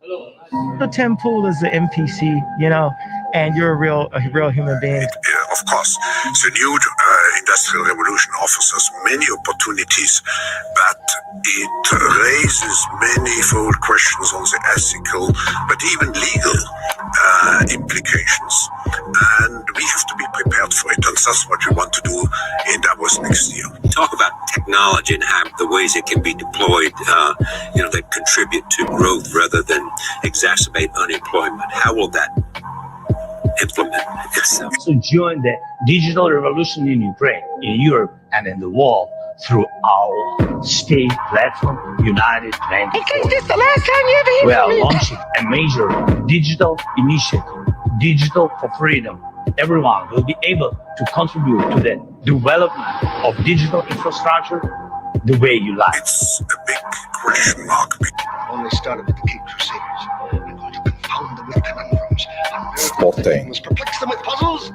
The temple is the NPC, and you're a real human being. Of course, the new industrial revolution offers us many opportunities, but it raises manifold questions on the ethical, but even legal implications. And we have to be prepared for it. And that's what we want to do in Davos next year. Talk about technology and how the ways it can be deployed, that contribute to growth rather than exacerbate unemployment. How will that implement itself? So join the digital revolution in Ukraine, in Europe, and in the world through our state platform, United 24. In case this is the last time you ever hear We are from me. launching a major digital initiative, Digital for Freedom. Everyone will be able to contribute to the development of digital infrastructure the way you like. It's a big question mark. Only started with the King Crusaders. I'm going to confound them with conundrums. Sporting. Perplex them with puzzles.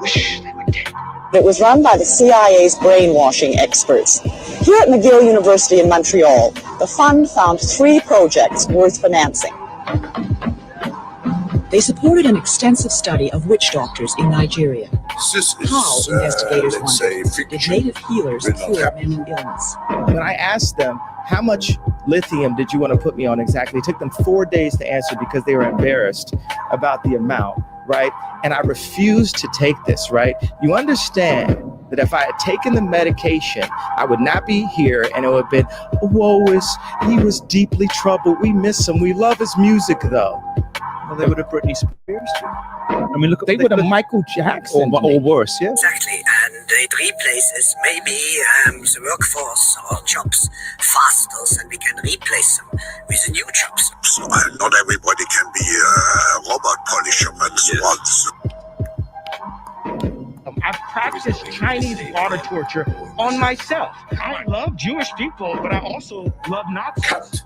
Wish they were dead. It was run by the CIA's brainwashing experts. Here at McGill University in Montreal, the fund found 3 projects worth financing. They supported an extensive study of witch doctors in Nigeria. This How, is, investigators let's say, wondered, did fiction. native healers Will not cure happen. many illness? When I asked them, how much lithium did you want to put me on exactly? It took them 4 days to answer because they were embarrassed about the amount, right? And I refused to take this, right? You understand that if I had taken the medication, I would not be here, and it would have been, he was deeply troubled. We miss him. We love his music, though. Well, they would have Britney Spears too. I mean, look, they would have Michael Jackson or worse, yeah. Exactly, and it replaces maybe the workforce or jobs faster than we can replace them with the new jobs. So, not everybody can be a robot polisher, and so on. I've practiced Chinese water torture on myself. I love Jewish people, but I also love Nazis.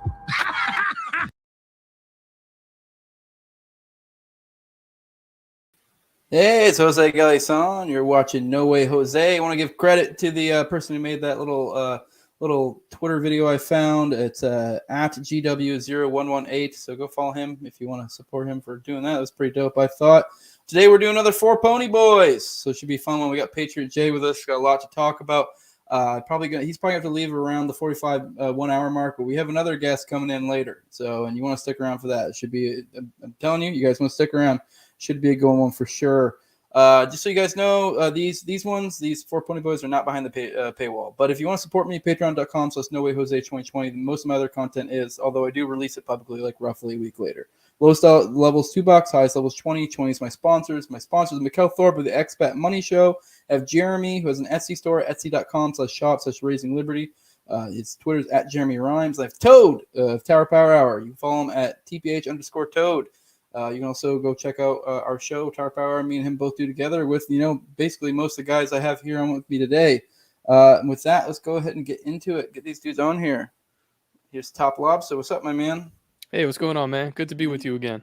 Hey, it's Jose Galison. You're watching No Way Jose. I want to give credit to the person who made that little Twitter video I found. It's at GW0118. So go follow him if you want to support him for doing that. That's pretty dope, I thought. Today we're doing another 4 Ponyboys. So it should be fun when we got Patriot J with us. Got a lot to talk about. He's probably going to have to leave around the 45 1 hour mark, but we have another guest coming in later. So, and you want to stick around for that. It should be, I'm telling you, you guys want to stick around. Should be a good one for sure. Just so you guys know, these 4 Ponyboys are not behind the paywall. But if you want to support me, patreon.com/NoWayJose2020. Most of my other content is, although I do release it publicly like roughly a week later. Lowest levels $2, highest levels 20. 20 is my sponsors. My sponsors, Mikkel Thorpe of the Expat Money Show. I have Jeremy, who has an Etsy store, etsy.com/shop/raising liberty. His Twitter's at Jeremy Rhymes. I have Toad of Tower Power Hour. You can follow him at TPH_Toad. You can also go check out our show, Tower Power. Me and him both do together with, basically most of the guys I have here on with me today. And with that, let's go ahead and get into it. Get these dudes on here. Here's TopLobsta. What's up, my man? Hey, what's going on, man? Good to be with you again.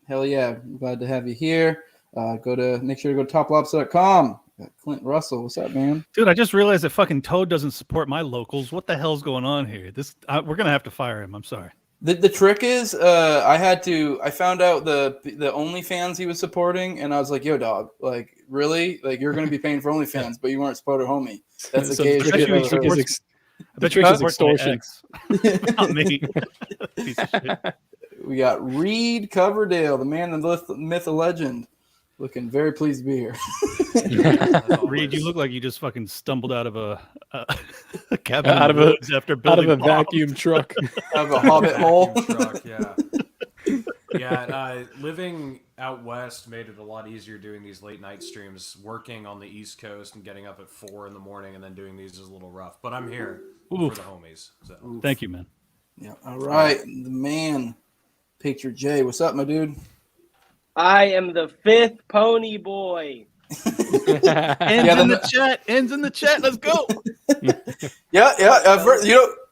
Hell yeah. I'm glad to have you here. Make sure to go to toplobsta.com. Got Clint Russell. What's up, man? Dude, I just realized that fucking Toad doesn't support my locals. What the hell's going on here? We're going to have to fire him. I'm sorry. The trick is, I found out the OnlyFans he was supporting, and I was like, yo, dog, like, really? Like, you're going to be paying for OnlyFans, but you weren't supporter homie. That's the case. The trick is extortion. Not me. Piece of shit. We got Reed Coverdale, the man, the myth, the legend. Looking very pleased to be here. Reed, you look like you just fucking stumbled out of a cabin out of a vacuum truck, out of a hobbit hole. Living out west made it a lot easier doing these late night streams. Working on the East Coast and getting up at 4 a.m. and then doing these is a little rough. But I'm here for the homies. So. Thank you, man. Yeah. All right, the man, Patriot J. What's up, my dude? I am the 5th Pony Boy. Ends in the chat. Let's go. Yeah.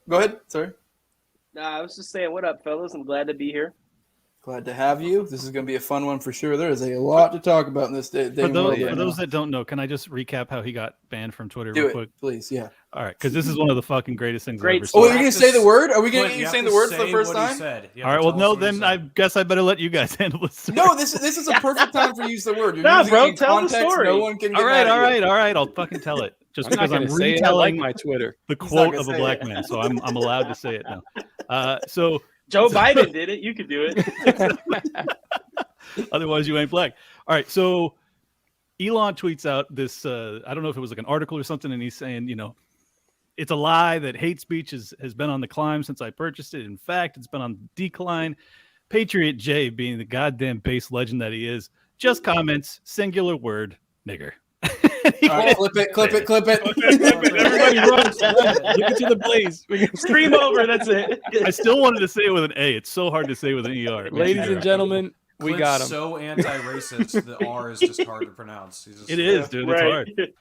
Go ahead. Sorry. I was just saying, what up, fellas? I'm glad to be here. Glad to have you. This is going to be a fun one for sure. There is a lot to talk about in this day. For those that don't know, can I just recap how he got banned from Twitter real quick? Please. Yeah. All right, because this is one of the fucking greatest things I've ever seen. Oh, you're going to say the word? Are we going to get you saying the word for the first time? All right, well, no, then I guess I better let you guys handle this. No, this is a perfect time for you to use the word. You're using bro, it in tell the context. story. No one can get All mad at you. right. I'll fucking tell it. Just I'm because not I'm gonna say it. I retelling like my Twitter. the He's not quote gonna of a say black it. man, so I'm allowed to say it now. So Joe Biden did it. You could do it. otherwise, you ain't black. All right, so Elon tweets out this. I don't know if it was like an article or something, and he's saying, it's a lie that hate speech has been on the climb since I purchased it. In fact, it's been on decline. Patriot J, being the goddamn base legend that he is, just comments, singular word, nigger. All right, clip it. Everybody runs. Look into the blaze. Stream over. That's it. I still wanted to say it with an A. It's so hard to say with an ER. Ladies and gentlemen, we got him. So anti-racist, the R is just hard to pronounce. It is, dude. It's hard.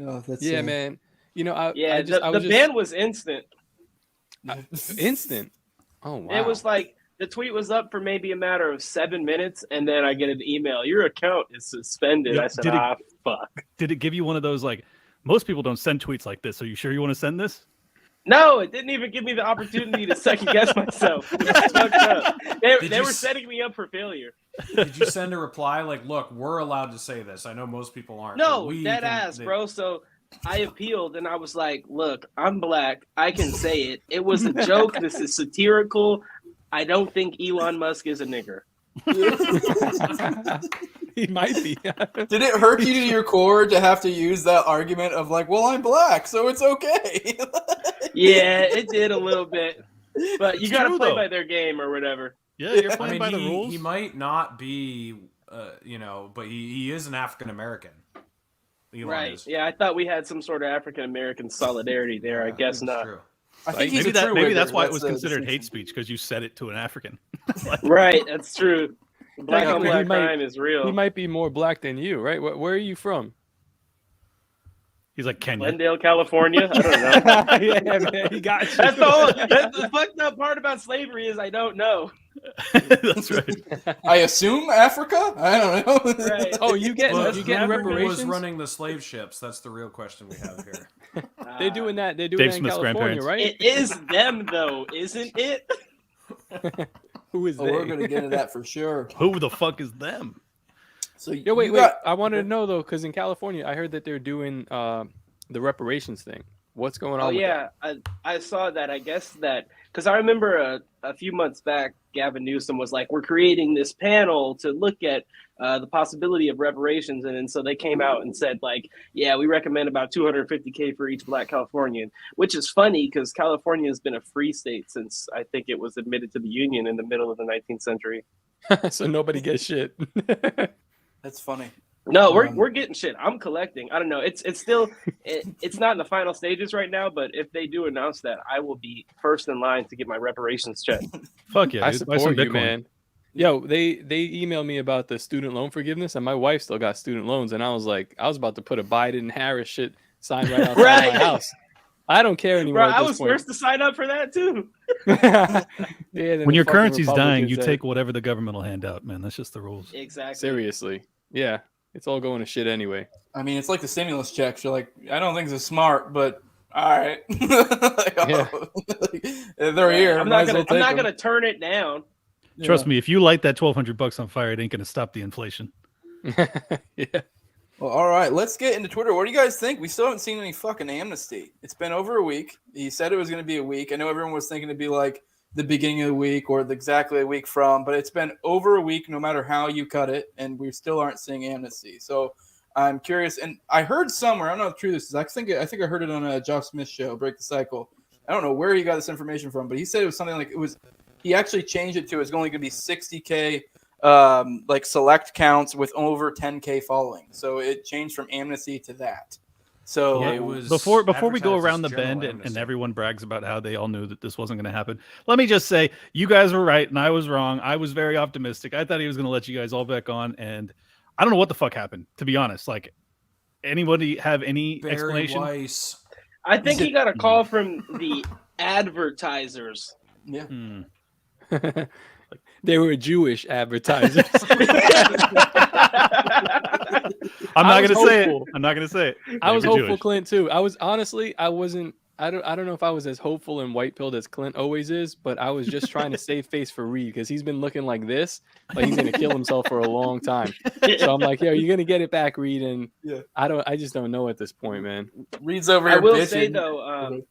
Oh, that's Yeah, man. The ban was instant. Instant. Oh wow. It was like the tweet was up for maybe a matter of 7 minutes, and then I get an email. Your account is suspended. Yeah, I said, fuck. Did it give you one of those, like, most people don't send tweets like this? Are you sure you want to send this? No, it didn't even give me the opportunity to second guess myself. It was fucked up. They were setting me up for failure. Did you send a reply like, look, we're allowed to say this? I know most people aren't. No, dead ass, bro. So I appealed and I was like, look, I'm black. I can say it. It was a joke. This is satirical. I don't think Elon Musk is a nigger. He might be. Did it hurt you to your core to have to use that argument of like, well, I'm black, so it's okay? Yeah, it did a little bit. But you got to play though. by their game or whatever. Yeah, you're playing by the rules. He might not be, but he is an African American. Right. Yeah, I thought we had some sort of African American solidarity there. I guess not. True. I think maybe that's why it was considered hate speech, because you said it to an African. Right, that's true. Black on Technically, black he might- crime is real. He might be more black than you, right? Where are you from? He's like Kenya. Glendale, California. I don't know. Yeah, man, he got you. That's the fucked up part about slavery is I don't know. That's right. I assume Africa? I don't know. Right. Oh, you getting Whoever reparations? was running the slave ships? That's the real question we have here. They're doing that. They're doing Dave that in Smith's California, grandparents. right? It is them though, isn't it? Who is Oh, they? we're going to get into that for sure. Who the fuck is them? So Yo, wait. I wanted to know though, because in California, I heard that they're doing the reparations thing. What's going on? Oh with yeah, I saw that. I guess that because I remember a few months back, Gavin Newsom was like, "We're creating this panel to look at the possibility of reparations," and then so they came out and said like, "Yeah, we recommend about $250K for each Black Californian," which is funny because California has been a free state since I think it was admitted to the Union in the middle of the 19th century. that? So nobody gets shit. That's funny. No, we're getting shit. I'm collecting. I don't know. It's still it's not in the final stages right now, but if they do announce that, I will be first in line to get my reparations checked. Fuck yeah, I dude. Buy some support you, Bitcoin. man. Yo, they emailed me about the student loan forgiveness, and my wife still got student loans, and I was about to put a Biden Harris shit sign right outside my house. I don't care anymore. Bro, at I this was point. first to sign up for that too. Yeah, then When the your fucking currency's dying, you Republicans take whatever the government will hand out, man. That's just the rules. Exactly. Seriously, yeah, it's all going to shit anyway. I mean, it's like the stimulus checks. You're like, I don't think this is smart, but all right. They're here. I'm not gonna turn it down. Trust me, if you light that $1,200 on fire, it ain't gonna stop the inflation. Yeah. Well, all right, let's get into Twitter. What do you guys think? We still haven't seen any fucking amnesty. It's been over a week. He said it was going to be a week. I know everyone was thinking it'd be like the beginning of the week or exactly a week from, but it's been over a week no matter how you cut it, and we still aren't seeing amnesty. So I'm curious, and I heard somewhere, I don't know how true this is. I think I heard it on a Josh Smith show, Break the Cycle. I don't know where he got this information from, but he said it was something like he actually changed it to it's only going to be 60K like select counts with over 10K following. So it changed from amnesty to that. So Yeah, it was before we go advertised around as the general bend and amnesty. everyone brags about how they all knew that this wasn't going to happen, let me just say you guys were right and I was wrong. I was very optimistic. I thought he was going to let you guys all back on, and I don't know what the fuck happened, to be honest. Like, anybody have any Barry explanation? Weiss. I think he got a call from the advertisers. Yeah. They were Jewish advertisers. I'm not gonna say it. I'm not gonna say it. I was They were hopeful, Jewish. Clint, too. I was honestly, I wasn't. I don't know if I was as hopeful and white pilled as Clint always is, but I was just trying to save face for Reed because he's been looking like this, like he's gonna kill himself for a long time. So I'm like, yo, you're gonna get it back, Reed, and I just don't know at this point, man. Reed's over I here. will bitching. say though,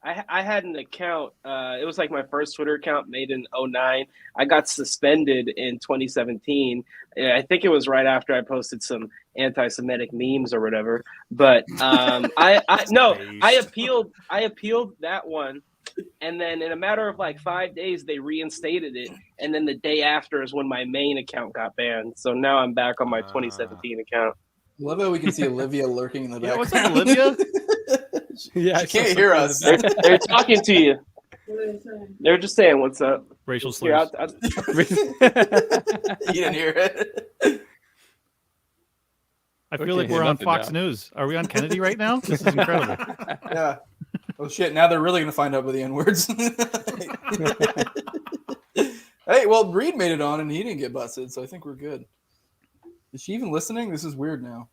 I had an account. It was like my first Twitter account made in 2009. I got suspended in 2017. I think it was right after I posted some anti-Semitic memes or whatever. But I appealed that one, and then in a matter of like 5 days they reinstated it, and then the day after is when my main account got banned. So now I'm back on my 2017 account. Love how we can see Olivia lurking in the background. What's up, Olivia? Yeah, she can't hear us. They're talking to you. They're just saying what's up. Racial Here, slurs. You didn't hear it. I feel like we're on Fox News. Are we on Kennedy right now? This is incredible. Yeah. Oh shit! Now they're really gonna find out with the N-words. Hey, well, Reed made it on and he didn't get busted, so I think we're good. Is she even listening? This is weird now.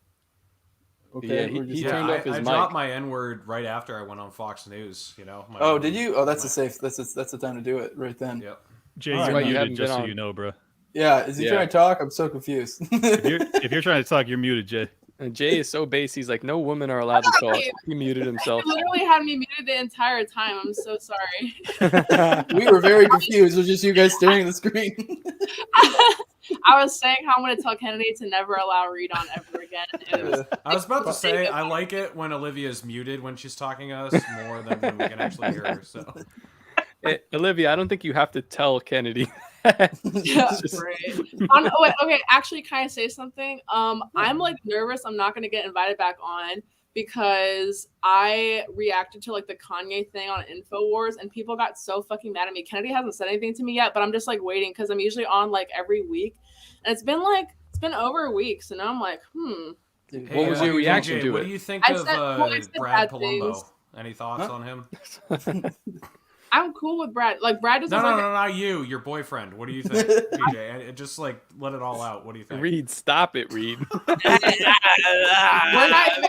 Okay, he turned up his I mic. dropped my N-word right after I went on Fox News. You know. Oh, did you? Oh, that's a safe. That's the time to do it right then. Yep. Jay, All you're right. muted, just so you know, bro. Yeah, is he trying to talk? I'm so confused. If you're trying to talk, you're muted, Jay. And Jay is so base. He's like, no women are allowed to talk. He muted himself. You literally had me muted the entire time. I'm so sorry. We were very confused. It was just you guys staring at the screen. I was saying how I'm going to tell Kennedy to never allow Reed on ever again. It was, I was about to say I like it when Olivia's muted when she's talking to us more than when we can actually hear her. So, Olivia, I don't think you have to tell Kennedy. yeah, right. Okay, actually, can I say something? I'm like nervous. I'm not going to get invited back on because I reacted to like the Kanye thing on InfoWars and people got so fucking mad at me. Kennedy hasn't said anything to me yet, but I'm just like waiting because I'm usually on like every week, and it's been over a week. So now I'm like, Hey, what was your reaction to it? What do you think of Brad Palumbo? Things. Any thoughts on him? I'm cool with Brad. Like Brad doesn't. No, not you. Your boyfriend. What do you think, DJ? Just like let it all out. What do you think? Reed, stop it, Reed. We're not even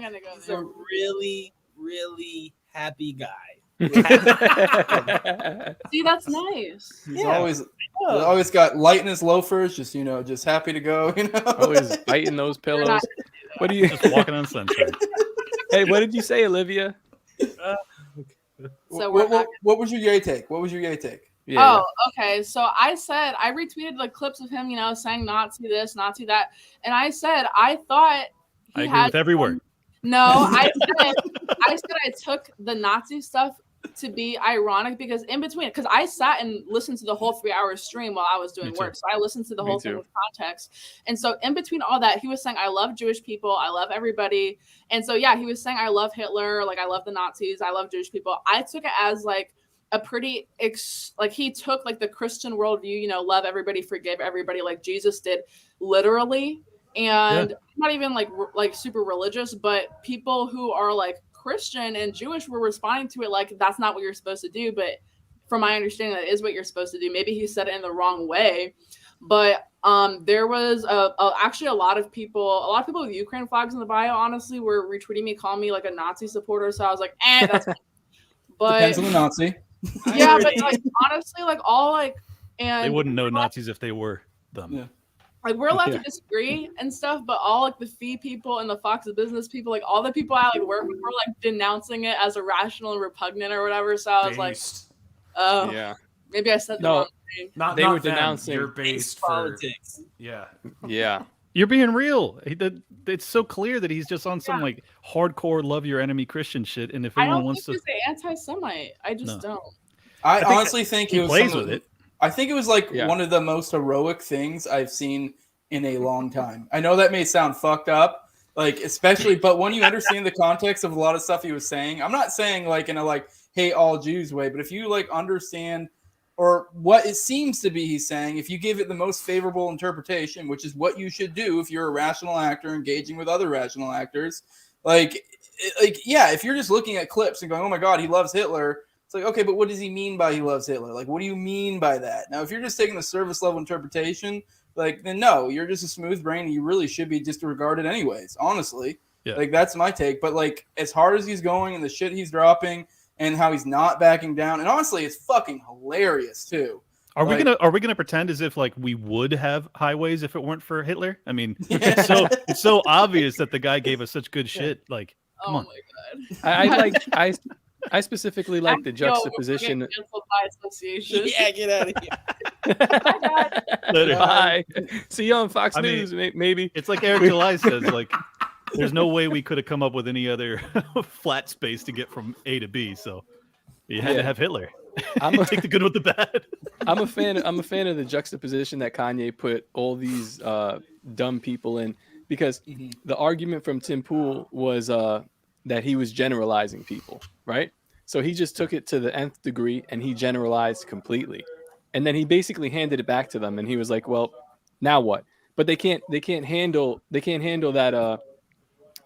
gonna go. He's a really, really happy guy. See, that's nice. He's always got light in his loafers, just happy to go. Always biting those pillows. What do you? Just walking on sunshine. Hey, what did you say, Olivia? So what was your yay take? What was your yay take? Yeah. Oh, okay. So I said I retweeted the clips of him, saying Nazi this, Nazi that, and I said I thought I agree with every word. No, I said I took the Nazi stuff to be ironic because in between, because I sat and listened to the whole 3-hour stream while I was doing work, so I listened to the whole thing with context. And so in between all that, he was saying I love Jewish people, I love everybody, and so he was saying I love Hitler, like I love the Nazis, I love Jewish people. I took it as like a pretty like he took like the Christian worldview, love everybody, forgive everybody, like Jesus did, literally. And I'm not even like super religious, but people who are like Christian and Jewish were responding to it like that's not what you're supposed to do, but from my understanding that is what you're supposed to do. Maybe he said it in the wrong way, but there was actually a lot of people with Ukraine flags in the bio honestly were retweeting me, calling me like a Nazi supporter, so I was like that's but depends on the Nazi. Yeah, but like honestly, like all like, and they wouldn't know Nazis if they were them. Yeah. Like we're allowed to disagree and stuff, but all like the Fee people and the Fox Business people, like all the people I like work with were like denouncing it as irrational and repugnant or whatever. So I was like, oh, yeah, maybe I said the wrong thing. They were denouncing your based politics. Yeah. You're being real. It's so clear that he's just on some like hardcore love your enemy Christian shit. And if anyone wants to, I don't think he's anti-Semite. I just don't. I honestly think he plays with it. I think it was like one of the most heroic things I've seen in a long time. I know that may sound fucked up, like especially, but when you understand the context of a lot of stuff he was saying, I'm not saying like in a like hate all Jews way, but if you like understand or what it seems to be he's saying, if you give it the most favorable interpretation, which is what you should do if you're a rational actor engaging with other rational actors, if you're just looking at clips and going, oh my God, he loves Hitler, It's like, okay, but what does he mean by he loves Hitler? Like, what do you mean by that? Now, if you're just taking the service level interpretation, like, then no, you're just a smooth brain and you really should be disregarded anyways, honestly. Yeah. Like, that's my take. But, like, as hard as he's going and the shit he's dropping and how he's not backing down, and honestly, it's fucking hilarious, too. Are we gonna pretend as if like we would have highways if it weren't for Hitler? I mean, it's so obvious that the guy gave us such good shit. Like, come on. My God. I specifically like the juxtaposition. Yeah, get out of here. Later. Bye. See you on Fox News, maybe. It's like Eric July says, like, there's no way we could have come up with any other flat space to get from A to B. So you had to have Hitler. Take the good with the bad. I'm a fan of the juxtaposition that Kanye put all these dumb people in, because the argument from Tim Pool was that he was generalizing people, right? So he just took it to the nth degree and he generalized completely. And then he basically handed it back to them and he was like, well, now what? But they can't handle that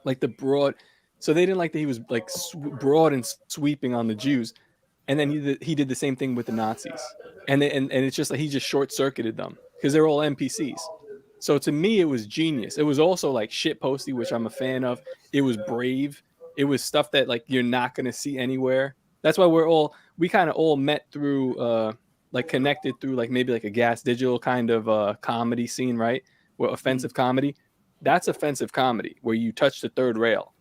like the broad. So they didn't like that he was like broad and sweeping on the Jews. And then he did the same thing with the Nazis. And it's just like he just short-circuited them because they're all NPCs. So to me, it was genius. It was also like shit posty, which I'm a fan of. It was brave. It was stuff that like you're not going to see anywhere. That's why we kind of all met through like connected through like maybe like a Gas Digital kind of comedy scene, right? Where offensive comedy. That's offensive comedy where you touch the third rail.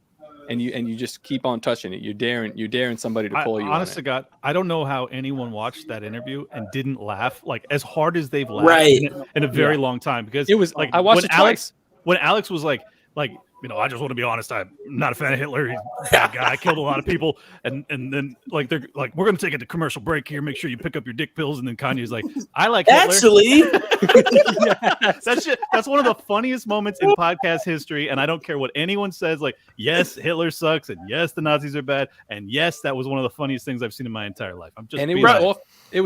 And you just keep on touching it. You're daring somebody to call you. Honest to God, I don't know how anyone watched that interview and didn't laugh like as hard as they've laughed in a very long time. Because it was like I watched it twice. When Alex was like I just want to be honest, I'm not a fan of Hitler. He's a bad guy. Killed a lot of people. And then like they're like, we're gonna take it to commercial break here. Make sure you pick up your dick pills. And then Kanye's like, I like Hitler. Actually, that's one of the funniest moments in podcast history. And I don't care what anyone says. Like, yes, Hitler sucks, and yes, the Nazis are bad, and yes, that was one of the funniest things I've seen in my entire life. I'm just and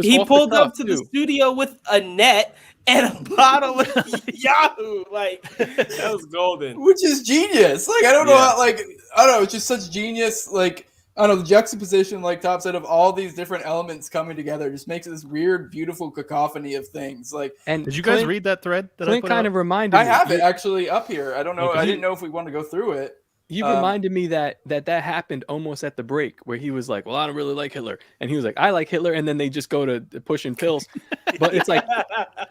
he pulled up to the studio with a net and a bottle of Yahoo. Like, that was golden. Which is genius. Like, I don't know how, like, I don't know, it's just such genius, like, I don't know, the juxtaposition, like Top said, of all these different elements coming together just makes it this weird, beautiful cacophony of things. Like, and did you guys read that thread? Clint kind of reminded me. I have it actually up here. I don't know. I didn't know if we wanted to go through it. He reminded me that happened almost at the break where he was like, well, I don't really like Hitler. And he was like, I like Hitler. And then they just go to pushing pills. But it's like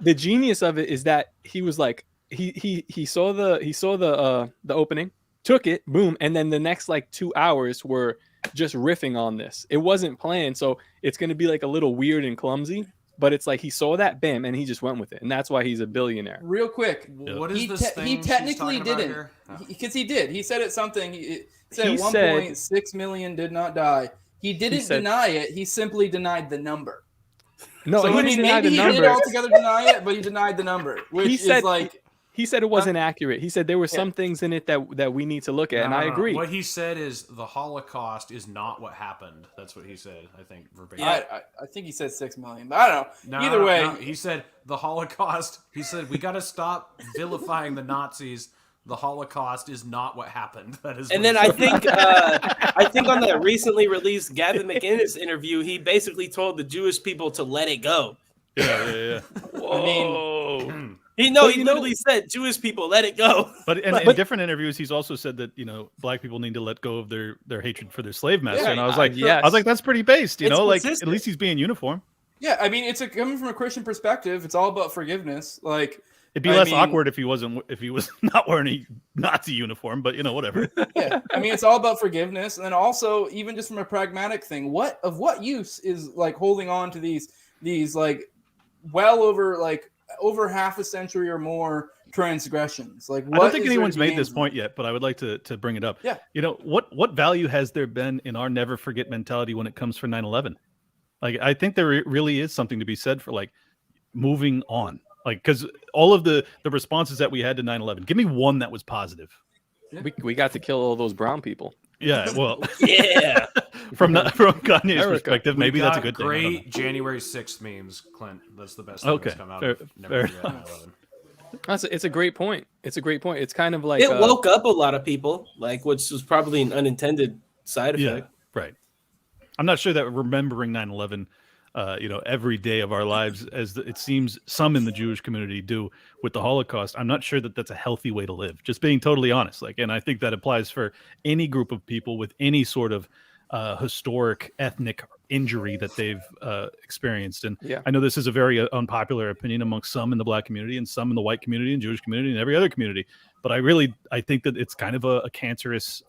the genius of it is that he was like, he saw the opening, took it, boom. And then the next like 2 hours were just riffing on this. It wasn't planned. So it's going to be like a little weird and clumsy. But it's like he saw that, bam, and he just went with it, and that's why he's a billionaire. Real quick, what is this thing he technically she's talking didn't, about here? because he did. He said it something. He said He at one said- point 6 million did not die. He didn't said- deny it. He simply denied the number. No, so he didn't deny the maybe he did number. altogether deny it, but he denied the number, which He said is like. He said it wasn't accurate. He said there were some things in it that we need to look at, and I agree. What he said is the Holocaust is not what happened. That's what he said, I think, verbatim. I think he said 6 million, but I don't know. Either way. No. He said the Holocaust, he said, we got to stop vilifying the Nazis. The Holocaust is not what happened. That is. And then I think on that recently released Gavin McInnes interview, he basically told the Jewish people to let it go. Yeah. Whoa. I mean, he literally said, Jewish people, let it go. But in different interviews, he's also said that, black people need to let go of their hatred for their slave master. Yeah, and I was like, yes. that's pretty based, It's like consistent. at least he's being uniform. Yeah, I mean, it's coming from a Christian perspective. It's all about forgiveness. Like, It'd be less awkward if he was not wearing a Nazi uniform, but whatever. Yeah, I mean, it's all about forgiveness, and then also even just from a pragmatic thing, what use is like holding on to these like well over half a century or more transgressions? Like, I don't think anyone's made this point yet, but I would like to bring it up. Yeah, what value has there been in our never forget mentality when it comes for 9/11? Like, I think there really is something to be said for like moving on. Like, because all of the responses that we had to 9/11, give me one that was positive. We got to kill all those brown people. Yeah, well, yeah. from Kanye's perspective, maybe We that's a got good thing. Great January 6th memes, Clint. That's the best thing that's come out of Never Forget 9/11. It's a great point. It's a great point. It's kind of like It woke up a lot of people, like, which was probably an unintended side effect. Yeah, right. I'm not sure that remembering 9/11, every day of our lives, as it seems some in the Jewish community do with the Holocaust, I'm not sure that that's a healthy way to live. Just being totally honest. And I think that applies for any group of people with any sort of historic ethnic injury that they've experienced. And I know this is a very unpopular opinion amongst some in the Black community and some in the white community and Jewish community and every other community. But I think that it's kind of a cancerous,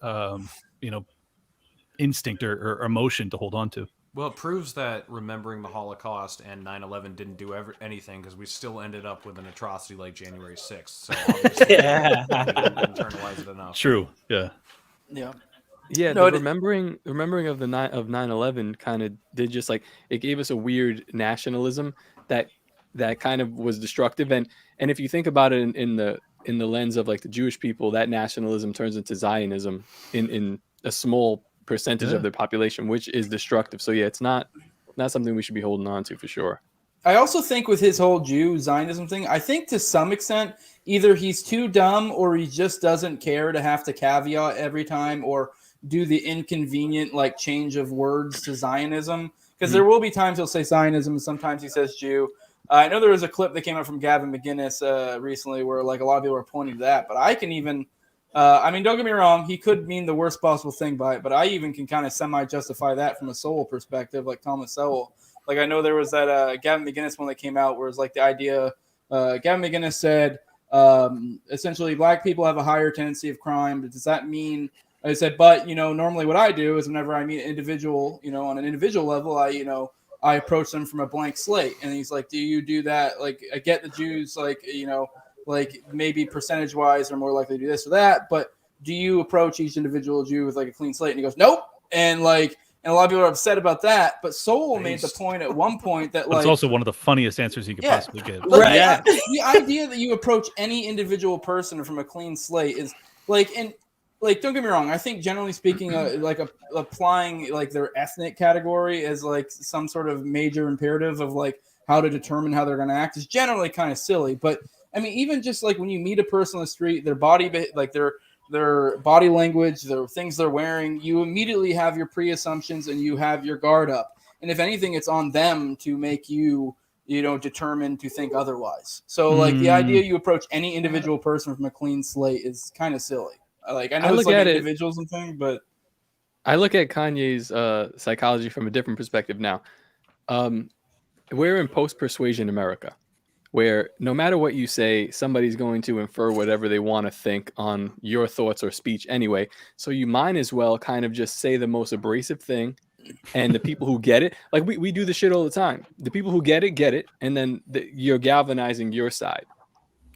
instinct or emotion to hold on to. Well, it proves that remembering the Holocaust and 9/11 didn't do anything, because we still ended up with an atrocity like January 6th. So obviously, we didn't internalize it enough. True. Yeah. Yeah. Yeah, No, the remembering of 9/11 kind of did just like it gave us a weird nationalism that kind of was destructive. And if you think about it in the lens of like the Jewish people, that nationalism turns into Zionism in a small percentage of their population, which is destructive. So yeah, it's not something we should be holding on to for sure. I also think with his whole Jew Zionism thing, I think to some extent, either he's too dumb or he just doesn't care to have to caveat every time or do the inconvenient like change of words to Zionism. Because there will be times he'll say Zionism and sometimes he says Jew. I know there was a clip that came out from Gavin McInnes recently where like a lot of people are pointing to that, but I can even don't get me wrong, he could mean the worst possible thing by it, but I even can kind of semi-justify that from a Sowell perspective, like Thomas Sowell. Like I know there was that Gavin McInnes one that came out where it's like the idea, Gavin McInnes said, essentially black people have a higher tendency of crime, but does that mean, I said, but, normally what I do is whenever I meet an individual, on an individual level, I approach them from a blank slate. And he's like, do you do that? Like, I get the Jews, like maybe percentage wise are more likely to do this or that, but do you approach each individual Jew with like a clean slate? And he goes, nope. And a lot of people are upset about that, but Sowell made the point at one point that it's also one of the funniest answers you could possibly give. Right. Yeah. The idea that you approach any individual person from a clean slate is don't get me wrong. I think generally speaking, applying like their ethnic category as like some sort of major imperative of like how to determine how they're going to act is generally kind of silly. But I mean, even just like when you meet a person on the street, their body, like their body language, the things they're wearing, you immediately have your pre-assumptions and you have your guard up. And if anything, it's on them to make you, determined to think otherwise. So like the idea you approach any individual person from a clean slate is kind of silly. Like I know it's like individuals and things, but I look at Kanye's psychology from a different perspective now. We're in post-persuasion America, where no matter what you say, somebody's going to infer whatever they want to think on your thoughts or speech anyway. So you might as well kind of just say the most abrasive thing. And the people who get it, like we do this shit all the time. The people who get it. And then you're galvanizing your side.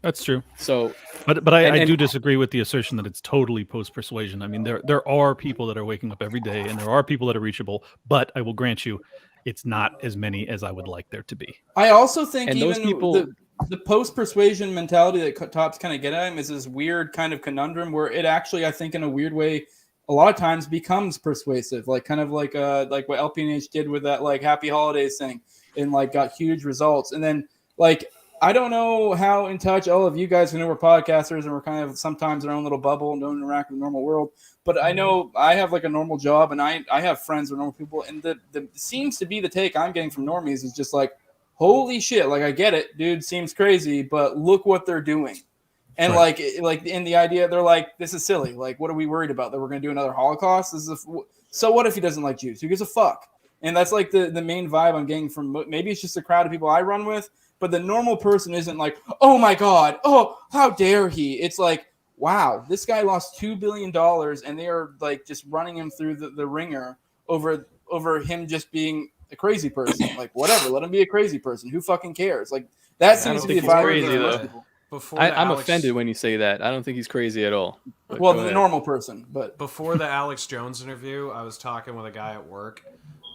That's true. So, but I do disagree with the assertion that it's totally post-persuasion. I mean, there are people that are waking up every day and there are people that are reachable, but I will grant you, it's not as many as I would like there to be. I also think and even those people, the post-persuasion mentality that Tops kind of get at him is this weird kind of conundrum where it actually, I think in a weird way, a lot of times becomes persuasive, like kind of like what LPNH did with that like Happy Holidays thing and like got huge results. And then like, I don't know how in touch all of you guys who know we're podcasters and we're kind of sometimes in our own little bubble and don't interact with the normal world. But I know I have like a normal job and I have friends with normal people. And the seems to be the take I'm getting from normies is just like, holy shit, like I get it, dude, seems crazy, but look what they're doing. And like in the idea, they're like, this is silly. Like, what are we worried about? That we're going to do another Holocaust? So what if he doesn't like Jews? Who gives a fuck? And that's like the main vibe I'm getting from, maybe it's just the crowd of people I run with, but the normal person isn't like, oh my God, oh, how dare he? It's like, wow, this guy lost $2 billion and they are like just running him through the ringer over him just being a crazy person. Like, whatever, let him be a crazy person. Who fucking cares? Like, that seems to be the vibe crazy, of most though. people. I'm offended when you say that. I don't think he's crazy at all. But well, the normal person, but before the Alex Jones interview, I was talking with a guy at work,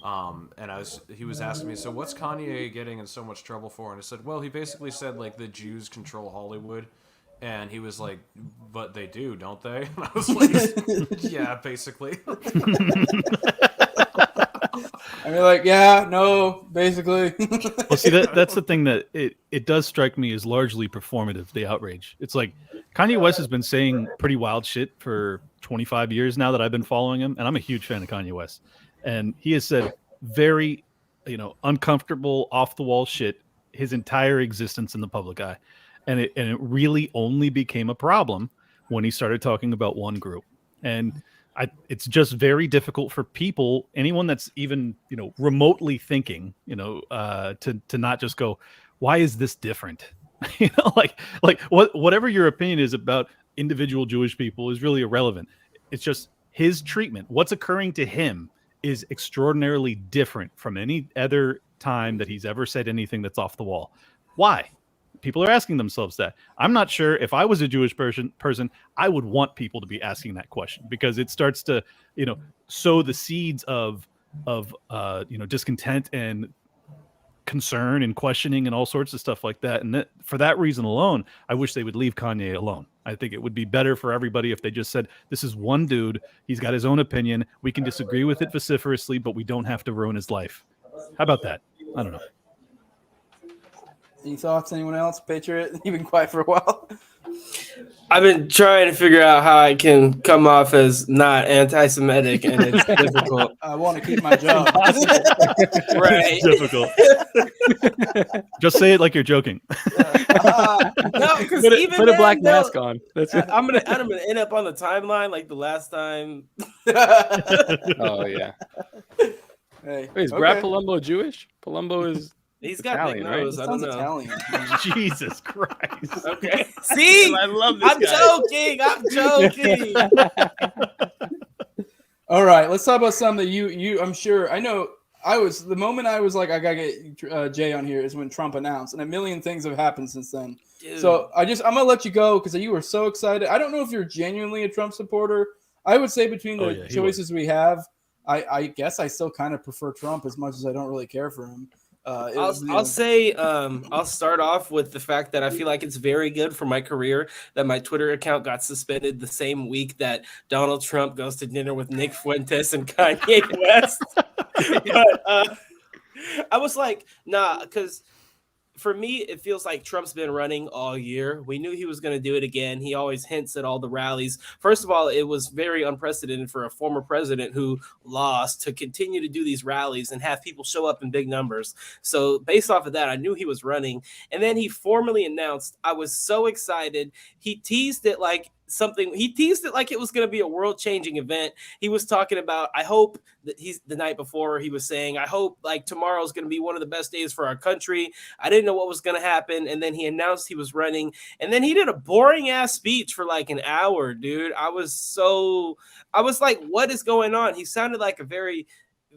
and he was asking me, so what's Kanye getting in so much trouble for? And I said, well, he basically said like the Jews control Hollywood, and he was like, but they do, don't they? And I was like, yeah, basically. I mean, like, yeah, no, basically. Well, see, that's the thing that it does strike me as largely performative, the outrage. It's like Kanye West has been saying pretty wild shit for 25 years now that I've been following him, and I'm a huge fan of Kanye West. and he has said very, uncomfortable, off the wall shit his entire existence in the public eye, and it really only became a problem when he started talking about one group. And it's just very difficult for people, anyone that's even remotely thinking, to not just go, why is this different? Whatever your opinion is about individual Jewish people is really irrelevant. It's just his treatment. What's occurring to him is extraordinarily different from any other time that he's ever said anything that's off the wall. Why? People are asking themselves that. I'm not sure if I was a Jewish person, I would want people to be asking that question, because it starts to, sow the seeds of discontent and concern and questioning and all sorts of stuff like that. And for that reason alone, I wish they would leave Kanye alone. I think it would be better for everybody if they just said, this is one dude. He's got his own opinion. We can disagree with it vociferously, but we don't have to ruin his life. How about that? I don't know. Any thoughts? Anyone else? Patriot? You've been quiet for a while. I've been trying to figure out how I can come off as not anti-Semitic, and it's difficult. I want to keep my job. Right. It's difficult. Just say it like you're joking. No, because even put a black mask on. That's it. I'm gonna end up on the timeline like the last time. Oh yeah. Hey, wait, is Brad Palumbo Jewish? Palumbo is. He's got Italian, big right? nose. I don't know. Italian. Jesus Christ. Okay. See, I love this I'm guy. joking. All right, let's talk about something that you. I'm sure. I know. The moment I was like, I gotta get Jay on here is when Trump announced, and a million things have happened since then. Dude. So I'm gonna let you go because you were so excited. I don't know if you're genuinely a Trump supporter. I would say between the choices we have, I guess I still kind of prefer Trump as much as I don't really care for him. I'll say I'll start off with the fact that I feel like it's very good for my career that my Twitter account got suspended the same week that Donald Trump goes to dinner with Nick Fuentes and Kanye West. But I was like, nah, because for me, it feels like Trump's been running all year. We knew he was going to do it again. He always hints at all the rallies. First of all, it was very unprecedented for a former president who lost to continue to do these rallies and have people show up in big numbers. So based off of that, I knew he was running. And then he formally announced, I was so excited. He teased it like it was going to be a world-changing event. He was talking about, I hope that the night before he was saying, I hope like tomorrow's going to be one of the best days for our country. I didn't know what was going to happen. And then he announced he was running, and then he did a boring ass speech for like an hour, dude. I was like, what is going on? He sounded like a very,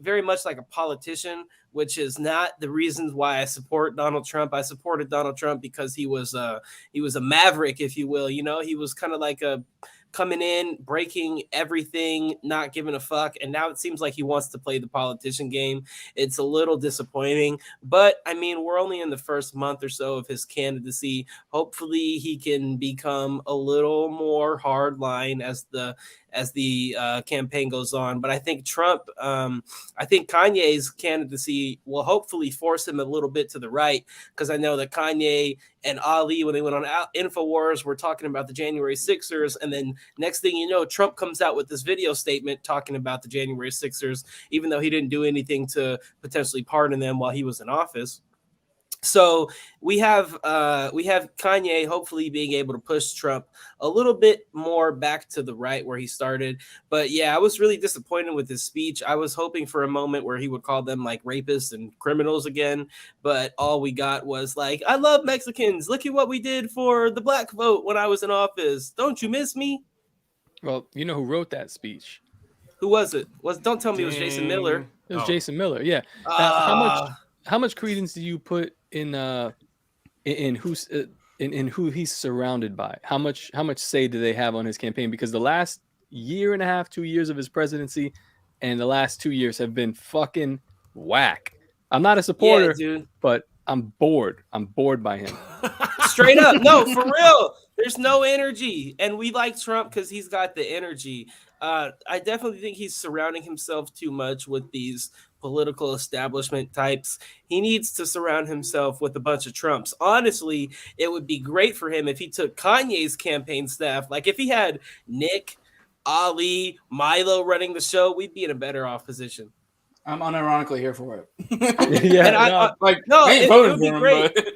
very much like a politician, which is not the reasons why I support Donald Trump. I supported Donald Trump because he was a maverick, if you will. He was kind of like a coming in, breaking everything, not giving a fuck. And now it seems like he wants to play the politician game. It's a little disappointing, but I mean, we're only in the first month or so of his candidacy. Hopefully he can become a little more hardline as the campaign goes on. But I think I think Kanye's candidacy will hopefully force him a little bit to the right, because I know that Kanye and Ali, when they went on InfoWars, were talking about the January 6ers. And then next thing you know, Trump comes out with this video statement talking about the January 6ers, even though he didn't do anything to potentially pardon them while he was in office. So we have Kanye hopefully being able to push Trump a little bit more back to the right where he started. But yeah, I was really disappointed with his speech. I was hoping for a moment where he would call them like rapists and criminals again. But all we got was like, I love Mexicans. Look at what we did for the black vote when I was in office. Don't you miss me? Well, you know who wrote that speech? Who was it? Don't tell me it was Jason Miller. It was Jason Miller. Yeah. How much credence do you put in who he's surrounded by? How much say do they have on his campaign? Because the last year and a half, 2 years of his presidency, and the last 2 years have been fucking whack. I'm not a supporter, dude, but I'm bored. I'm bored by him. Straight up, no, for real. There's no energy, and we like Trump because he's got the energy. I definitely think he's surrounding himself too much with these political establishment types. He needs to surround himself with a bunch of Trumps. Honestly, it would be great for him if he took Kanye's campaign staff. Like if he had Nick, Ali, Milo running the show, we'd be in a better off position. I'm unironically here for it. Yeah, And I ain't it voting would be for him, great. but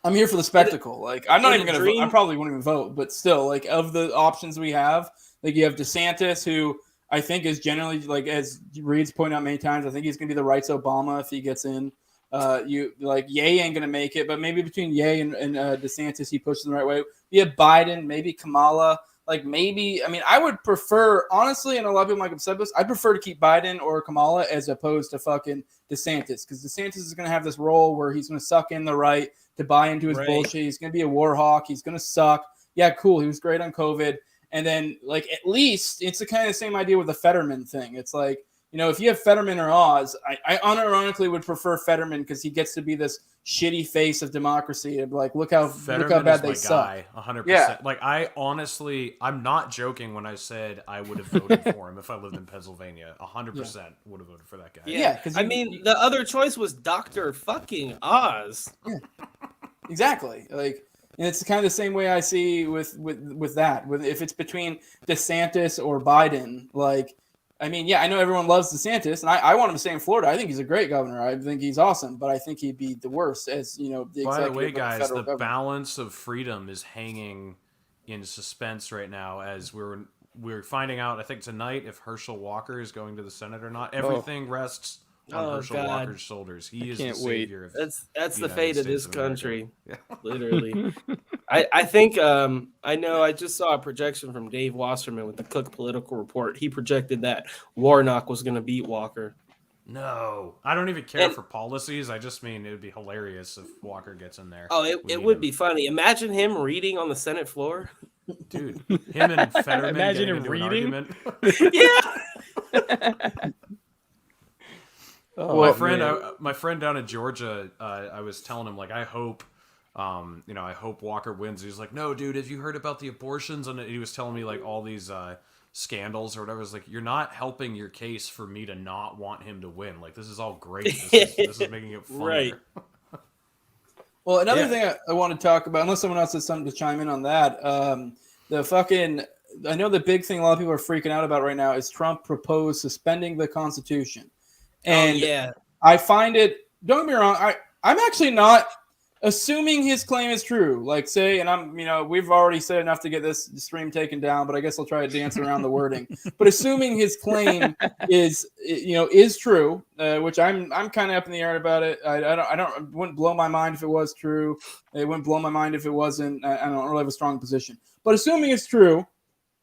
I'm here for the spectacle. Like, I'm not in even a gonna vote. I dream- probably won't even vote, but still, like, of the options we have, like, you have DeSantis, who I think is generally, like, as Reed's pointed out many times, I think he's gonna be the rights Obama if he gets in. You like Ye ain't gonna make it, but maybe between Ye and DeSantis, he pushes in the right way. You have Biden, maybe Kamala. Like maybe, I mean, I would prefer, honestly, and a lot of people might have said this, I'd prefer to keep Biden or Kamala as opposed to fucking DeSantis, because DeSantis is going to have this role where he's going to suck in the right to buy into his bullshit. He's going to be a war hawk. He's going to suck. Yeah, cool. He was great on COVID. And then, like, at least it's the kind of same idea with the Fetterman thing. It's like, you know, if you have Fetterman or Oz, I unironically would prefer Fetterman because he gets to be this shitty face of democracy. And like, look how bad they suck. Guy, 100%. Yeah. Like, I honestly, I'm not joking when I said I would have voted for him if I lived in Pennsylvania. 100% would have voted for that guy. Yeah, because I mean, the other choice was Dr. fucking Oz. Yeah. Exactly. Like, and it's kind of the same way I see with that. With if it's between DeSantis or Biden, like, I mean, yeah, I know everyone loves DeSantis, and I want him to stay in Florida. I think he's a great governor. I think he's awesome, but I think he'd be the worst as, you know, the By the executive way, of the guys, federal the government. balance of freedom is hanging in suspense right now as we're finding out, I think tonight, if Herschel Walker is going to the Senate or not. Everything rests on Herschel Walker's shoulders. He is the savior of That's the United fate of States this of America. country. Literally. I think I know I just saw a projection from Dave Wasserman with the Cook Political Report. He projected that Warnock was going to beat Walker. No, I don't even care for policies. I just mean it would be hilarious if Walker gets in there. Oh, it would be funny. Imagine him reading on the Senate floor. Dude, him and Fetterman Imagine getting him into reading? an argument. Oh, my friend down in Georgia, I was telling him, like, I hope, I hope Walker wins. He's like, no, dude, have you heard about the abortions? And he was telling me, like, all these scandals or whatever. It's like, you're not helping your case for me to not want him to win. Like, this is all great. This is making it funnier. Right. Well, another thing I want to talk about, unless someone else has something to chime in on that, I know the big thing a lot of people are freaking out about right now is Trump proposed suspending the Constitution. And I find it, don't get me wrong, I'm actually not assuming his claim is true. Like, say, and we've already said enough to get this stream taken down, but I guess I'll try to dance around the wording. But assuming his claim is true, which I'm kind of up in the air about it. It wouldn't blow my mind if it was true. It wouldn't blow my mind if it wasn't. I don't really have a strong position. But assuming it's true,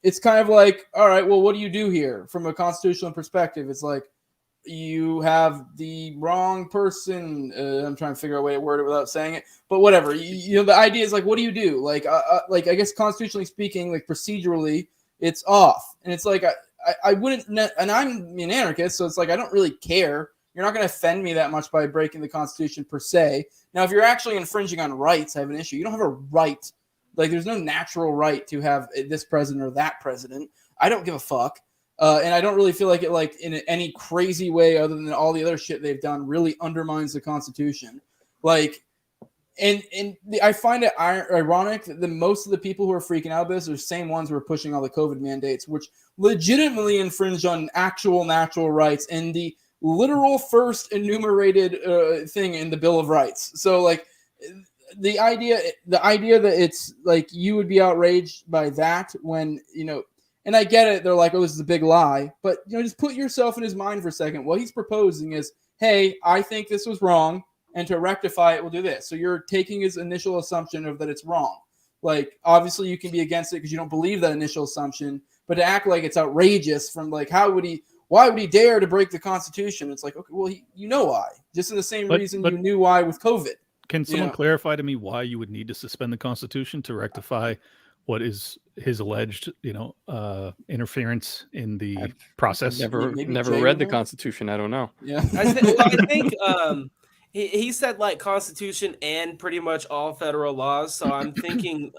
it's kind of like, all right, well, what do you do here from a constitutional perspective? It's like, you have the wrong person. I'm trying to figure out a way to word it without saying it, but whatever. The idea is like, what do you do? Like I guess constitutionally speaking, like procedurally, it's off, and it's like I wouldn't. And I'm an anarchist, so it's like I don't really care. You're not going to offend me that much by breaking the Constitution per se. Now, if you're actually infringing on rights, I have an issue. You don't have a right. Like, there's no natural right to have this president or that president. I don't give a fuck. And I don't really feel like it, like, in any crazy way other than all the other shit they've done, really undermines the Constitution. Like, I find it ironic that most of the people who are freaking out about this are the same ones who are pushing all the COVID mandates, which legitimately infringe on actual natural rights and the literal first enumerated thing in the Bill of Rights. So, like, the idea that it's like you would be outraged by that when, and I get it, they're like, oh, this is a big lie. But, just put yourself in his mind for a second. What he's proposing is, hey, I think this was wrong, and to rectify it, we'll do this. So you're taking his initial assumption of that it's wrong. Like, obviously you can be against it because you don't believe that initial assumption, but to act like it's outrageous from, like, why would he dare to break the Constitution? It's like, okay, well, you know why. Just in the same reason you knew why with COVID. Can someone clarify to me why you would need to suspend the Constitution to rectify what is his alleged, interference in the process? Never read the Constitution. I don't know. Yeah, I think he said like Constitution and pretty much all federal laws. So I'm thinking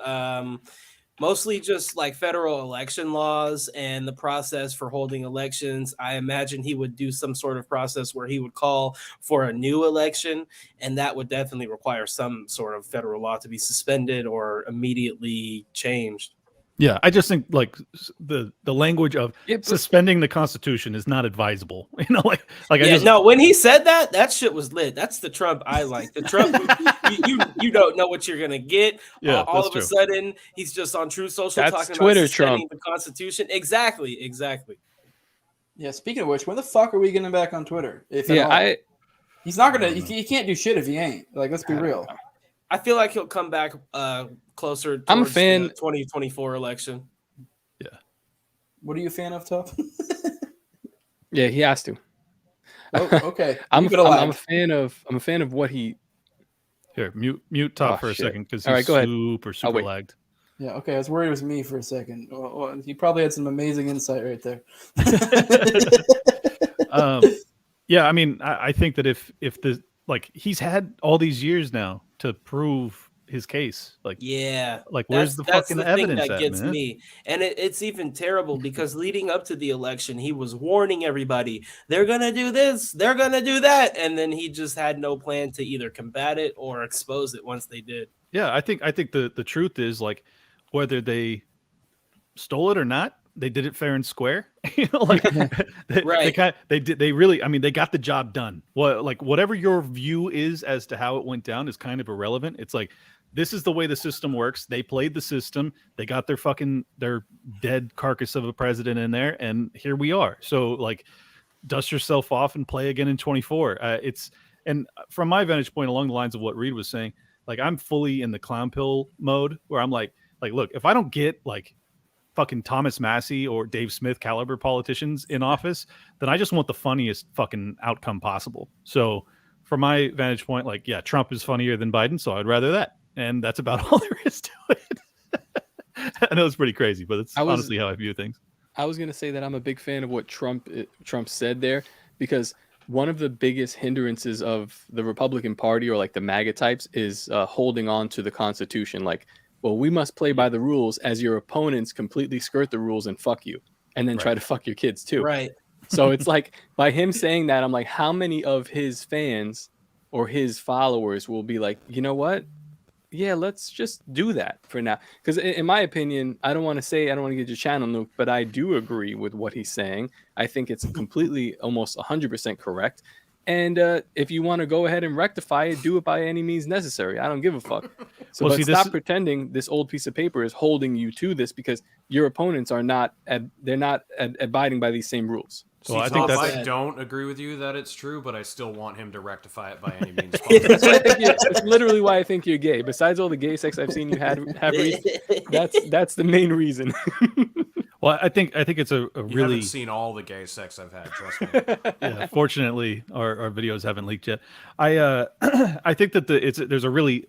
mostly just like federal election laws and the process for holding elections. I imagine he would do some sort of process where he would call for a new election, and that would definitely require some sort of federal law to be suspended or immediately changed. Yeah, I just think like the language of suspending the Constitution is not advisable. You know, like no. When he said that, that shit was lit. That's the Trump I like. The Trump you don't know what you're gonna get. Yeah, all of a sudden, he's just on True Social talking Twitter about suspending Trump. the Constitution. Exactly. Yeah. Speaking of which, when the fuck are we getting back on Twitter? If he's not gonna, he can't do shit if he ain't. Like, let's be real. I feel like he'll come back closer towards I'm a fan. the 2024 election. Yeah. What are you a fan of, Top? Yeah, he has to. Oh, okay. I'm a fan of what he. Here, mute Top for a second because he's right, go ahead. super lagged. Yeah, okay. I was worried it was me for a second. Well, he probably had some amazing insight right there. Yeah, I mean, I think that if the he's had all these years now to prove his case. Where's the fucking evidence thing that gets man? me? And it's even terrible because leading up to the election, he was warning everybody they're gonna do this, they're gonna do that, and then he just had no plan to either combat it or expose it once they did. Yeah, I think the truth is like whether they stole it or not, they did it fair and square. You know, like they really, I mean, they got the job done. Whatever your view is as to how it went down is kind of irrelevant. It's like, this is the way the system works. They played the system. They got their dead carcass of a president in there, and here we are. So like, dust yourself off and play again in 24. And from my vantage point, along the lines of what Reed was saying, like I'm fully in the clown pill mode where I'm like, look, if I don't get like fucking Thomas Massey or Dave Smith caliber politicians in office, then I just want the funniest fucking outcome possible. So from my vantage point, like, yeah, Trump is funnier than Biden, so I'd rather that. And that's about all there is to it. I know it's pretty crazy, but it's honestly how I view things. I was going to say that I'm a big fan of what Trump said there, because one of the biggest hindrances of the Republican Party or like the MAGA types is holding on to the Constitution. Like, well, we must play by the rules as your opponents completely skirt the rules and fuck you and then try to fuck your kids too. Right. So it's like by him saying that, I'm like, how many of his fans or his followers will be like, you know what? Yeah, let's just do that for now. Because in my opinion, I don't want to get your channel nuked, but I do agree with what he's saying. I think it's completely, almost 100% correct. And if you want to go ahead and rectify it, do it by any means necessary. I don't give a fuck. So stop pretending this old piece of paper is holding you to this, because your opponents are not, they're not abiding by these same rules. So I think I don't agree with you that it's true, but I still want him to rectify it by any means possible. It's literally why I think you're gay. Besides all the gay sex I've seen you have that's the main reason. Well, I think it's a really. You haven't seen all the gay sex I've had, trust me. Yeah, fortunately, our videos haven't leaked yet. I think that there's a really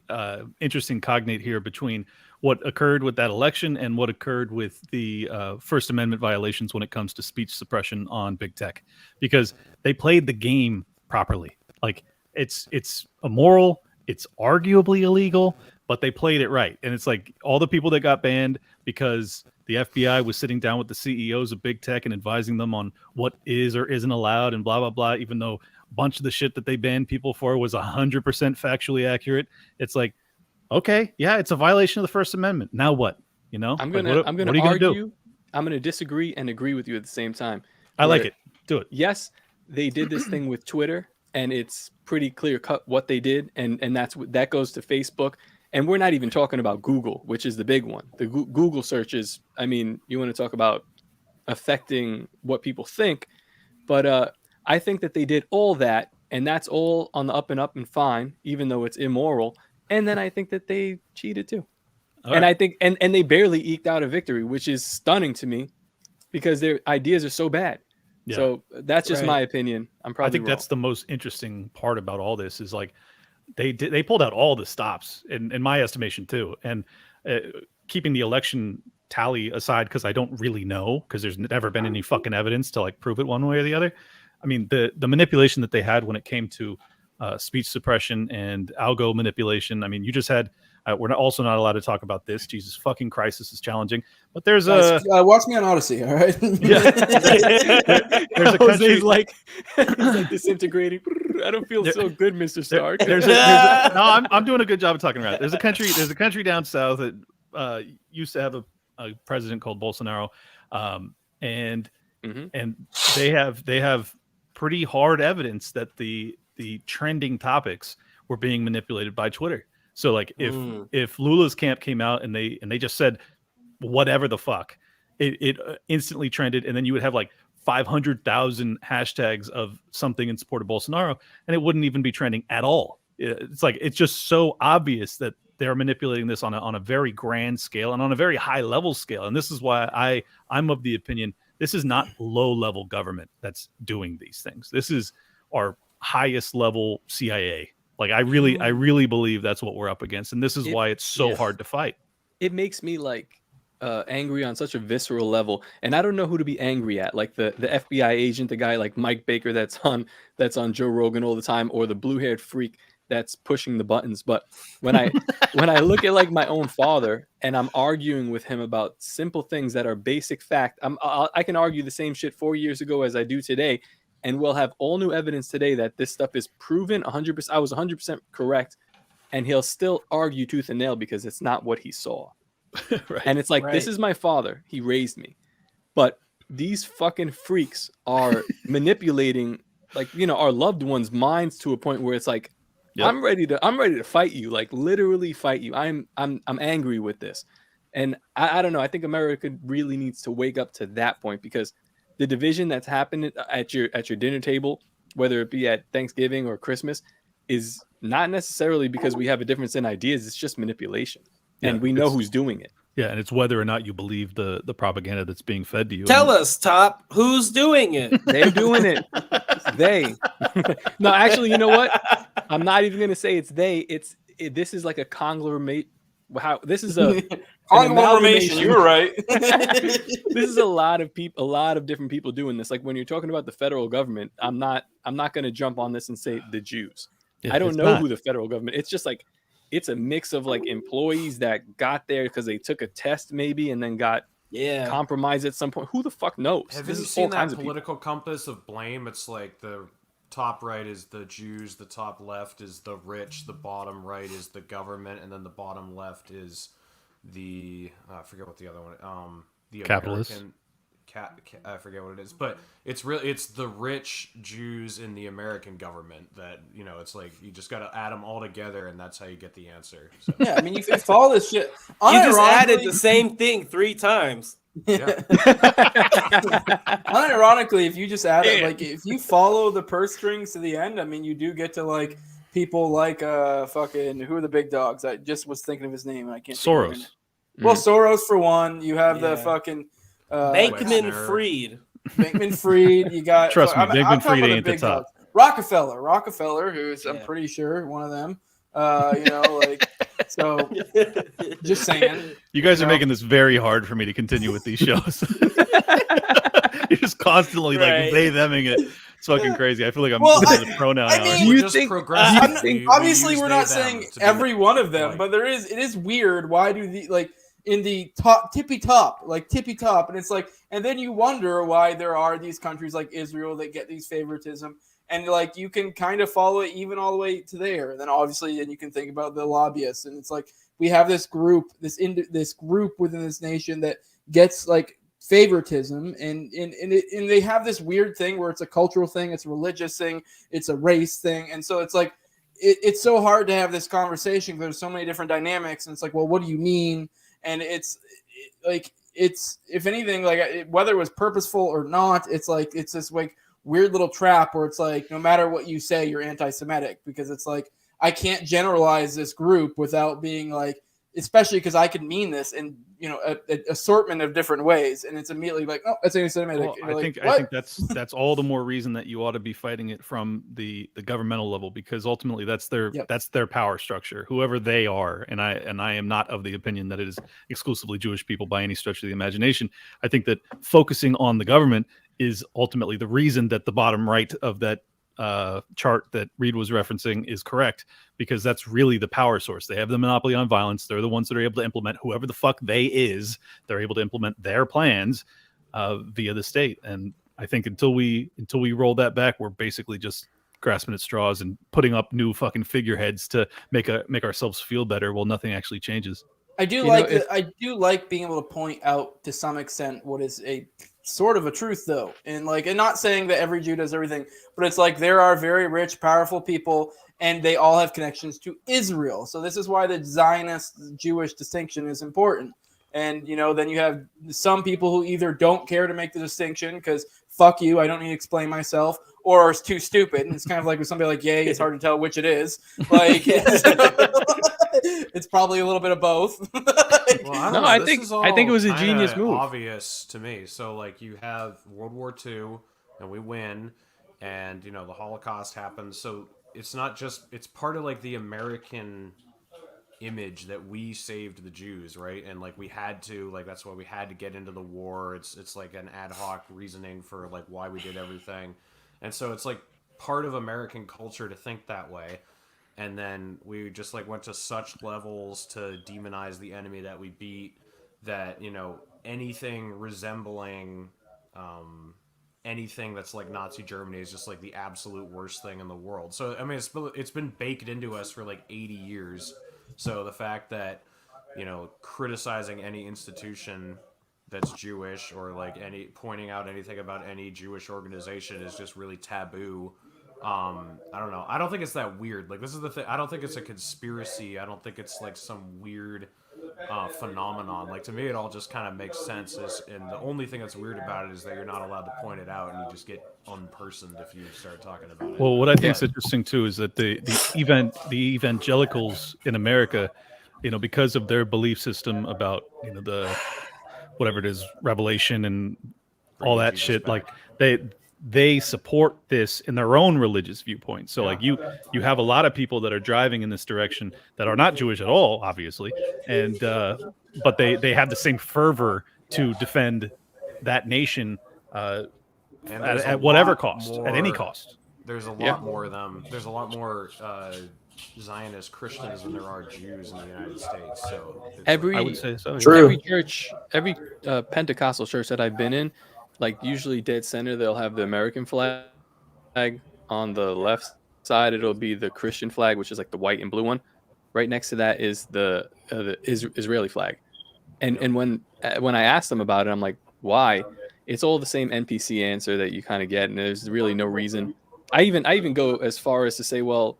interesting cognate here between what occurred with that election and what occurred with the First Amendment violations when it comes to speech suppression on big tech, because they played the game properly. Like it's immoral, it's arguably illegal, but they played it right. And it's like all the people that got banned because the FBI was sitting down with the CEOs of big tech and advising them on what is or isn't allowed and blah, blah, blah, even though a bunch of the shit that they banned people for was 100% factually accurate. It's like, okay, yeah, it's a violation of the First Amendment. Now what? You know, I'm gonna argue. I'm gonna disagree and agree with you at the same time. I like it. Do it. Yes, they did this thing with Twitter, and it's pretty clear cut what they did, and that goes to Facebook. And we're not even talking about Google, which is the big one. The Google searches. I mean, you want to talk about affecting what people think, but I think that they did all that, and that's all on the up and fine, even though it's immoral. And then I think that they cheated too. And I think and they barely eked out a victory, which is stunning to me because their ideas are so bad. Yeah. So that's just my opinion. I'm probably wrong. That's the most interesting part about all this is like they pulled out all the stops in my estimation too. And keeping the election tally aside, because I don't really know, because there's never been any fucking evidence to like prove it one way or the other. I mean, the manipulation that they had when it came to speech suppression and algo manipulation. I mean, you just had, we're also not allowed to talk about this. Jesus fucking Christ, this is challenging. But there's watch me on Odyssey, all right? Yeah. There's a country he's like disintegrating. I don't feel so good, Mr. Stark. No, I'm doing a good job of talking about it. There's a country down south that used to have a president called Bolsonaro, and Mm-hmm. they have pretty hard evidence that the trending topics were being manipulated by Twitter. So like if Lula's camp came out and they just said whatever the fuck, it instantly trended, and then you would have like 500,000 hashtags of something in support of Bolsonaro, and it wouldn't even be trending at all. It's like, it's just so obvious that they're manipulating this on a very grand scale and on a very high level scale. And this is why I'm of the opinion this is not low level government that's doing these things. This is our highest level CIA. Like I really believe that's what we're up against, and this is why it's so hard to fight. It makes me like angry on such a visceral level, and I don't know who to be angry at, like the FBI agent, the guy like Mike Baker that's on Joe Rogan all the time, or the blue-haired freak that's pushing the buttons. But when I look at like my own father and I'm arguing with him about simple things that are basic fact, I can argue the same shit 4 years ago as I do today, and we'll have all new evidence today that this stuff is proven 100%. I was 100% correct, and he'll still argue tooth and nail because it's not what he saw. Right. And it's like, this is my father. He raised me. But these fucking freaks are manipulating, like, you know, our loved ones' minds to a point where it's like, I'm ready to fight you, like literally fight you. I'm angry with this. And I don't know. I think America really needs to wake up to that point, because the division that's happened at your dinner table, whether it be at Thanksgiving or Christmas, is not necessarily because we have a difference in ideas. It's just manipulation. And we know who's doing it. Yeah, and it's whether or not you believe the propaganda that's being fed to you. Tell us, Top, who's doing it? They're doing it. They. No, actually, you know what? I'm not even going to say it's they. This is like a conglomerate. This is a conglomeration. You were right. This is a lot of people, a lot of different people doing this. Like when you're talking about the federal government, I'm not going to jump on this and say the Jews. Yeah, I don't know who the federal government. It's just like, it's a mix of like employees that got there because they took a test maybe and then got compromised at some point. Who the fuck knows? Have you seen that political compass of blame? It's like the top right is the Jews, the top left is the rich, the bottom right is the government, and then the bottom left is the I forget what the other one. The capitalists. American, I forget what it is, but it's the rich Jews in the American government that, you know, it's like you just got to add them all together, and that's how you get the answer. So. Yeah, I mean, you follow this shit. You just added the same thing 3 times. Yeah. Unironically, if you just add it, like if you follow the purse strings to the end, I mean, you do get to like people like fucking who are the big dogs? I just was thinking of his name and I can't. Soros. Well, Soros for one. You have the fucking Bankman-Fried. Bankman-Fried. You got. Trust me, Bankman-Fried ain't the top. Rockefeller, who's I'm pretty sure one of them. You know, like so. Just saying. You guys are making this very hard for me to continue with these shows. You're just constantly like they theming it. It's fucking crazy. I feel like I'm a pronoun. I mean, do you think? Obviously, we're not saying every one of them, but it is weird. Why do the like in the tippy top, and it's like, and then you wonder why there are these countries like Israel that get these favoritism, and like you can kind of follow it even all the way to there. And then obviously, then you can think about the lobbyists, and it's like we have this group, this group within this nation that gets like favoritism, and they have this weird thing where it's a cultural thing, it's a religious thing, it's a race thing, and so it's like it's so hard to have this conversation because there's so many different dynamics, and it's like, well, what do you mean? And it's if anything, like whether it was purposeful or not, it's like it's this like weird little trap where it's like no matter what you say, you're anti-Semitic, because it's like I can't generalize this group without being like, especially because I could mean this in, you know, an assortment of different ways, and it's immediately like, oh, that's anti-Semitic. Well, I think that's all the more reason that you ought to be fighting it from the governmental level, because ultimately that's their power structure, whoever they are. And I am not of the opinion that it is exclusively Jewish people by any stretch of the imagination. I think that focusing on the government is ultimately the reason that the bottom right of that chart that Reed was referencing is correct, because that's really the power source. They have the monopoly on violence. They're the ones that are able to implement whoever the fuck they is. They're able to implement their plans via the state. And I think until we roll that back, we're basically just grasping at straws and putting up new fucking figureheads to make ourselves feel better while nothing actually changes. I do like being able to point out to some extent what is a sort of a truth, though, and not saying that every Jew does everything, but it's like there are very rich, powerful people, and they all have connections to Israel. So this is why the Zionist Jewish distinction is important. And then you have some people who either don't care to make the distinction because fuck you, I don't need to explain myself, or it's too stupid. And it's kind of like with somebody like Ye, it's hard to tell which it is. Like it's probably a little bit of both. Well, I think it was a genius move. Obvious to me. So like you have World War II and we win, and the Holocaust happens. So it's not just, it's part of like the American image that we saved the Jews, right? And like we had to, like that's why we had to get into the war. It's like an ad hoc reasoning for like why we did everything. And so it's like part of American culture to think that way. And then we just like went to such levels to demonize the enemy that we beat that, anything resembling anything that's like Nazi Germany is just like the absolute worst thing in the world. So I mean it's been baked into us for like 80 years. So the fact that, criticizing any institution that's Jewish or like pointing out anything about any Jewish organization is just really taboo. I don't know. I don't think it's that weird. Like this is the thing. I don't think it's a conspiracy. I don't think it's like some weird phenomenon. Like to me, it all just kind of makes sense. And the only thing that's weird about it is that you're not allowed to point it out, and you just get unpersoned if you start talking about it. Well, what I think is interesting too is that the evangelicals in America, because of their belief system about the whatever it is, Revelation and all that shit, like they support this in their own religious viewpoint. So like you have a lot of people that are driving in this direction that are not Jewish at all, obviously, and but they have the same fervor to defend that nation at whatever cost, at any cost. There's a lot more of them. There's a lot more Zionist Christians than there are Jews in the United States. So I would say so. True. Every church, every Pentecostal church that I've been in, like usually dead center, they'll have the American flag. On the left side, it'll be the Christian flag, which is like the white and blue one. Right next to that is the Israeli flag. And when I asked them about it, I'm like, why? It's all the same NPC answer that you kind of get, and there's really no reason. I even go as far as to say, well,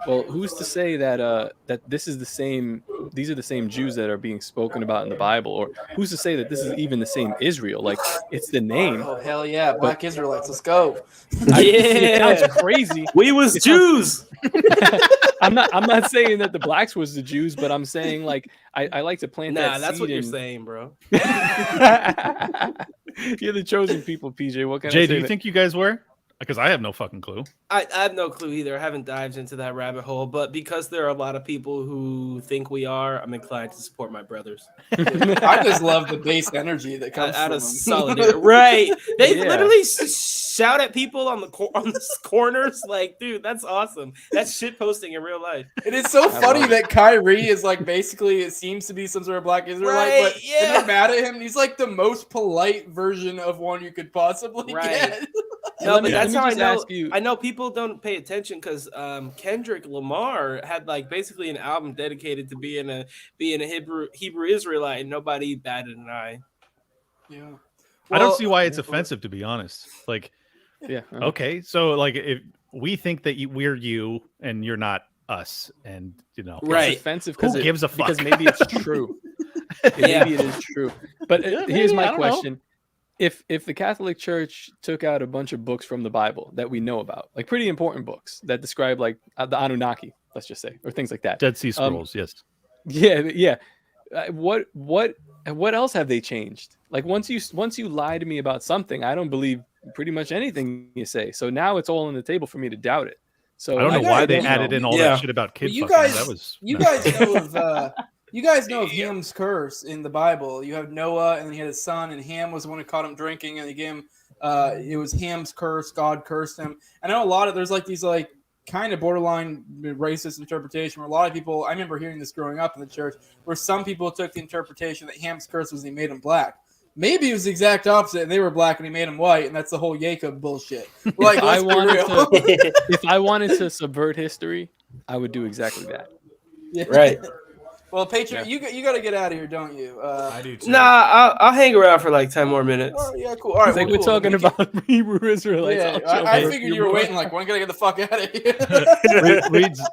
who's to say that that this is the same? These are the same Jews that are being spoken about in the Bible, or who's to say that this is even the same Israel? Like it's the name. Oh hell yeah, Black Israelites, let's go! It sounds crazy. We was Jews. I'm not saying that the blacks was the Jews, but I'm saying like I like to plant that. Nah, that's seed what you're saying, bro. You're the chosen people, PJ. What can Jay, I say? do you think you guys were? Because I have no fucking clue. I have no clue either. I haven't dived into that rabbit hole, but because there are a lot of people who think we are, I'm inclined to support my brothers. I just love the base energy that comes out from of them. solidarity. Right? They literally shout at people on the corners. Like, dude, that's awesome. That's shit posting in real life. It is so funny that Kyrie is like basically it seems to be some sort of Black Israelite, but they're mad at him. He's like the most polite version of one you could possibly get. No, but that's how I know. I know people don't pay attention because Kendrick Lamar had like basically an album dedicated to being a Hebrew Israelite, and nobody batted an eye. Yeah, I don't see why it's offensive, to be honest. Like, yeah, okay, so like if we think that we're you and you're not us, and right, it's offensive because who gives a fuck? Because maybe it's true. Maybe it is true. But here's my question. If the Catholic Church took out a bunch of books from the Bible that we know about, like pretty important books that describe like the Anunnaki, let's just say, or things like that. Dead Sea Scrolls, yes. Yeah. What else have they changed? Like once you lie to me about something, I don't believe pretty much anything you say. So now it's all on the table for me to doubt it. So I don't know why they added in all that shit about kid fucking. You guys know of Ham's curse in the Bible. You have Noah, and then he had his son, and Ham was the one who caught him drinking, and they gave him, it was Ham's curse. God cursed him. I know there's like these like kind of borderline racist interpretation where a lot of people, I remember hearing this growing up in the church, where some people took the interpretation that Ham's curse was he made him black. Maybe it was the exact opposite, and they were black and he made him white, and that's the whole Jacob bullshit. Like, if I wanted to subvert history, I would do exactly that. Yeah. Right. Well, Patriot, you got to get out of here, don't you? I do too. Nah, I'll hang around for like 10 more minutes. Oh, yeah, cool. All right, We're talking about Hebrew Israelites. Yeah, I figured you were waiting. Like, when can I get the fuck out of here?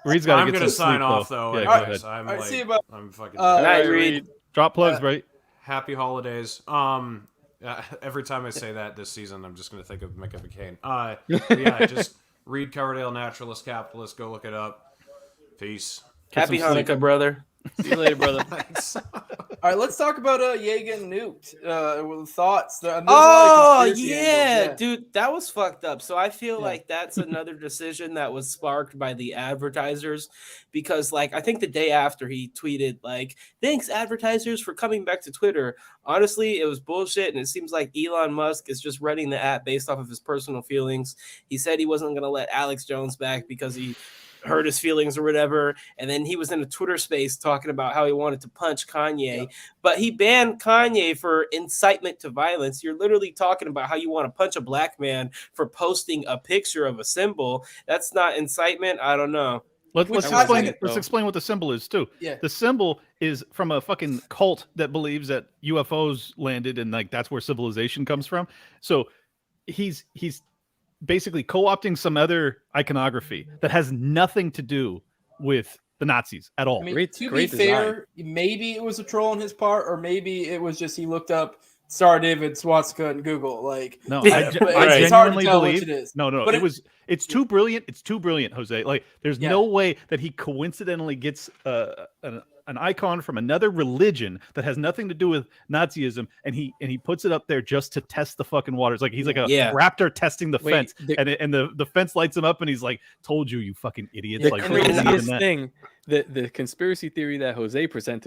Reed's got to I'm get gonna some sign sleep, off though. though. Yeah, I go guess. ahead. I'm All right, like, see you, bud. I'm fucking. Night, Reed. Drop plugs, right? Happy holidays. Every time I say that this season, I'm just gonna think of Micah McCain. Yeah, just read Coverdale Naturalist Capitalist. Go look it up. Peace. Happy Hanukkah, brother. See you later, brother. Thanks. All right, let's talk about Ye getting nuked. With thoughts. There's a lot of Oh conspiracy yeah, angles, dude, that was fucked up. So I feel like that's another decision that was sparked by the advertisers, because like I think the day after he tweeted like, "Thanks advertisers for coming back to Twitter." Honestly, it was bullshit, and it seems like Elon Musk is just running the app based off of his personal feelings. He said he wasn't going to let Alex Jones back because he hurt his feelings or whatever, and then he was in a Twitter space talking about how he wanted to punch Kanye, but he banned Kanye for incitement to violence. You're literally talking about how you want to punch a black man for posting a picture of a symbol. That's not incitement. I don't know. Let's explain what the symbol is too. Yeah. The symbol is from a fucking cult that believes that UFOs landed and like that's where civilization comes from. So he's basically co-opting some other iconography that has nothing to do with the Nazis at all. I mean, to be fair, maybe it was a troll on his part, or maybe it was just he looked up Star David swastika in Google. Like, No, it's hard to tell which it is. No, But it's too brilliant. It's too brilliant, Jose. Like, there's no way that he coincidentally gets an icon from another religion that has nothing to do with Nazism, and he puts it up there just to test the fucking waters. Like he's like a raptor testing the fence, and the fence lights him up, and he's like, "Told you, you fucking idiots!" Like craziest thing, the conspiracy theory that Jose presented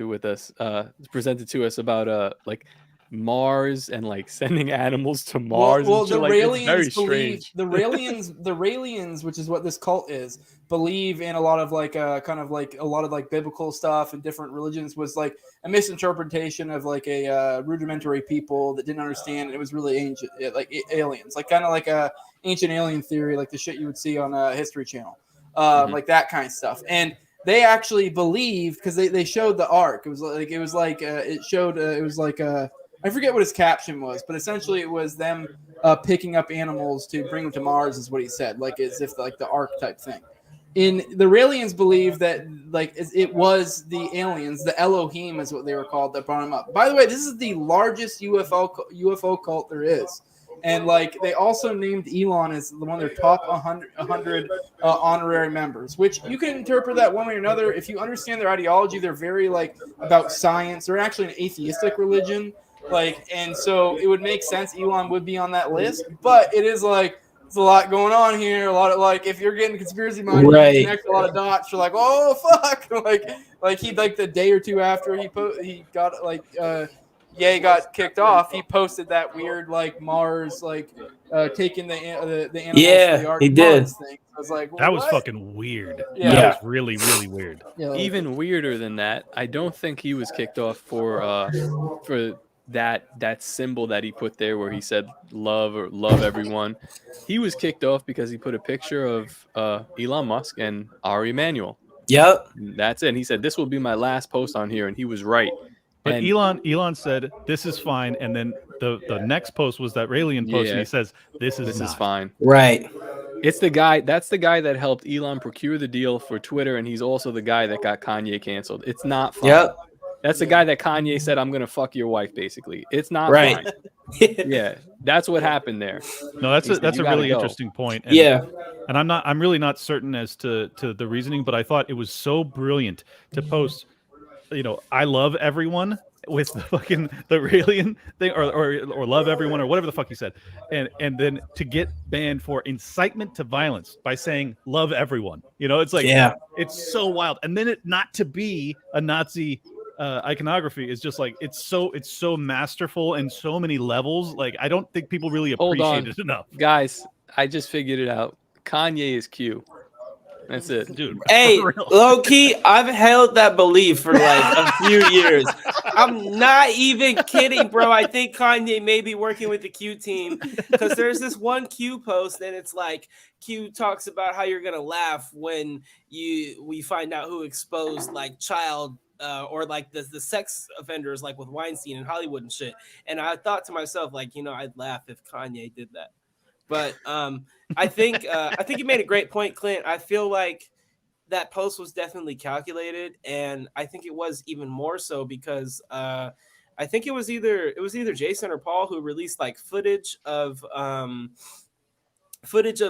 to us about like Mars and like sending animals to Mars. Well, and shit, the like, Raelians believe the Raelians, which is what this cult is, believe in a lot of like kind of like a lot of like biblical stuff and different religions was like a misinterpretation of like a rudimentary people that didn't understand. It was really ancient, like aliens, like kind of like a ancient alien theory, like the shit you would see on a History Channel, like that kind of stuff. And they actually believed because they showed the ark. It was like I forget what his caption was, but essentially it was them picking up animals to bring them to Mars, is what he said, like as if like the Ark type thing. The Raelians believe that like it was the aliens, the Elohim is what they were called, that brought him up. By the way, this is the largest UFO cult there is. And like they also named Elon as one of their top 100 honorary members, which you can interpret that one way or another. If you understand their ideology, they're very like about science. They're actually an atheistic religion. Like, and so it would make sense Elon would be on that list, but it is like there's a lot going on here. A lot of like, if you're getting conspiracy minded, you connect a lot of dots. You're like, oh fuck, like he like the day or two after he got like Ye got kicked off, he posted that weird like Mars like taking the animals to the Ark. He did. Mars thing. I was like, that was fucking weird. Yeah. That was really, really weird. Even weirder than that, I don't think he was kicked off for that symbol that he put there where he said love everyone. He was kicked off because he put a picture of Elon Musk and Ari Emanuel. Yep. That's it. And he said, this will be my last post on here. And he was right. But and Elon said, this is fine. And then the next post was that Raelian post, and he says, this is fine. Right. It's the guy. That's the guy that helped Elon procure the deal for Twitter. And he's also the guy that got Kanye canceled. It's not fine. Yep. That's the guy that Kanye said, I'm going to fuck your wife, basically. It's not right. fine. Yeah, that's what happened there. No, that's a really interesting point. And, and I'm really not certain as to the reasoning, but I thought it was so brilliant to post, I love everyone with the fucking the Raelian thing or love everyone or whatever the fuck he said. And then to get banned for incitement to violence by saying love everyone. It's like, it's so wild. And then it not to be a Nazi iconography is just like it's so masterful and so many levels. Like I don't think people really appreciate it enough. Guys, I just figured it out. Kanye is Q. That's it, dude. Hey, low key, I've held that belief for like a few years. I'm not even kidding, bro. I think Kanye may be working with the Q team because there's this one Q post and it's like Q talks about how you're gonna laugh when we find out who exposed like child or like the sex offenders, like with Weinstein and Hollywood and shit. And I thought to myself, like, I'd laugh if Kanye did that. But I think you made a great point, Clint. I feel like that post was definitely calculated, and I think it was even more so because I think it was either Jason or Paul who released like footage of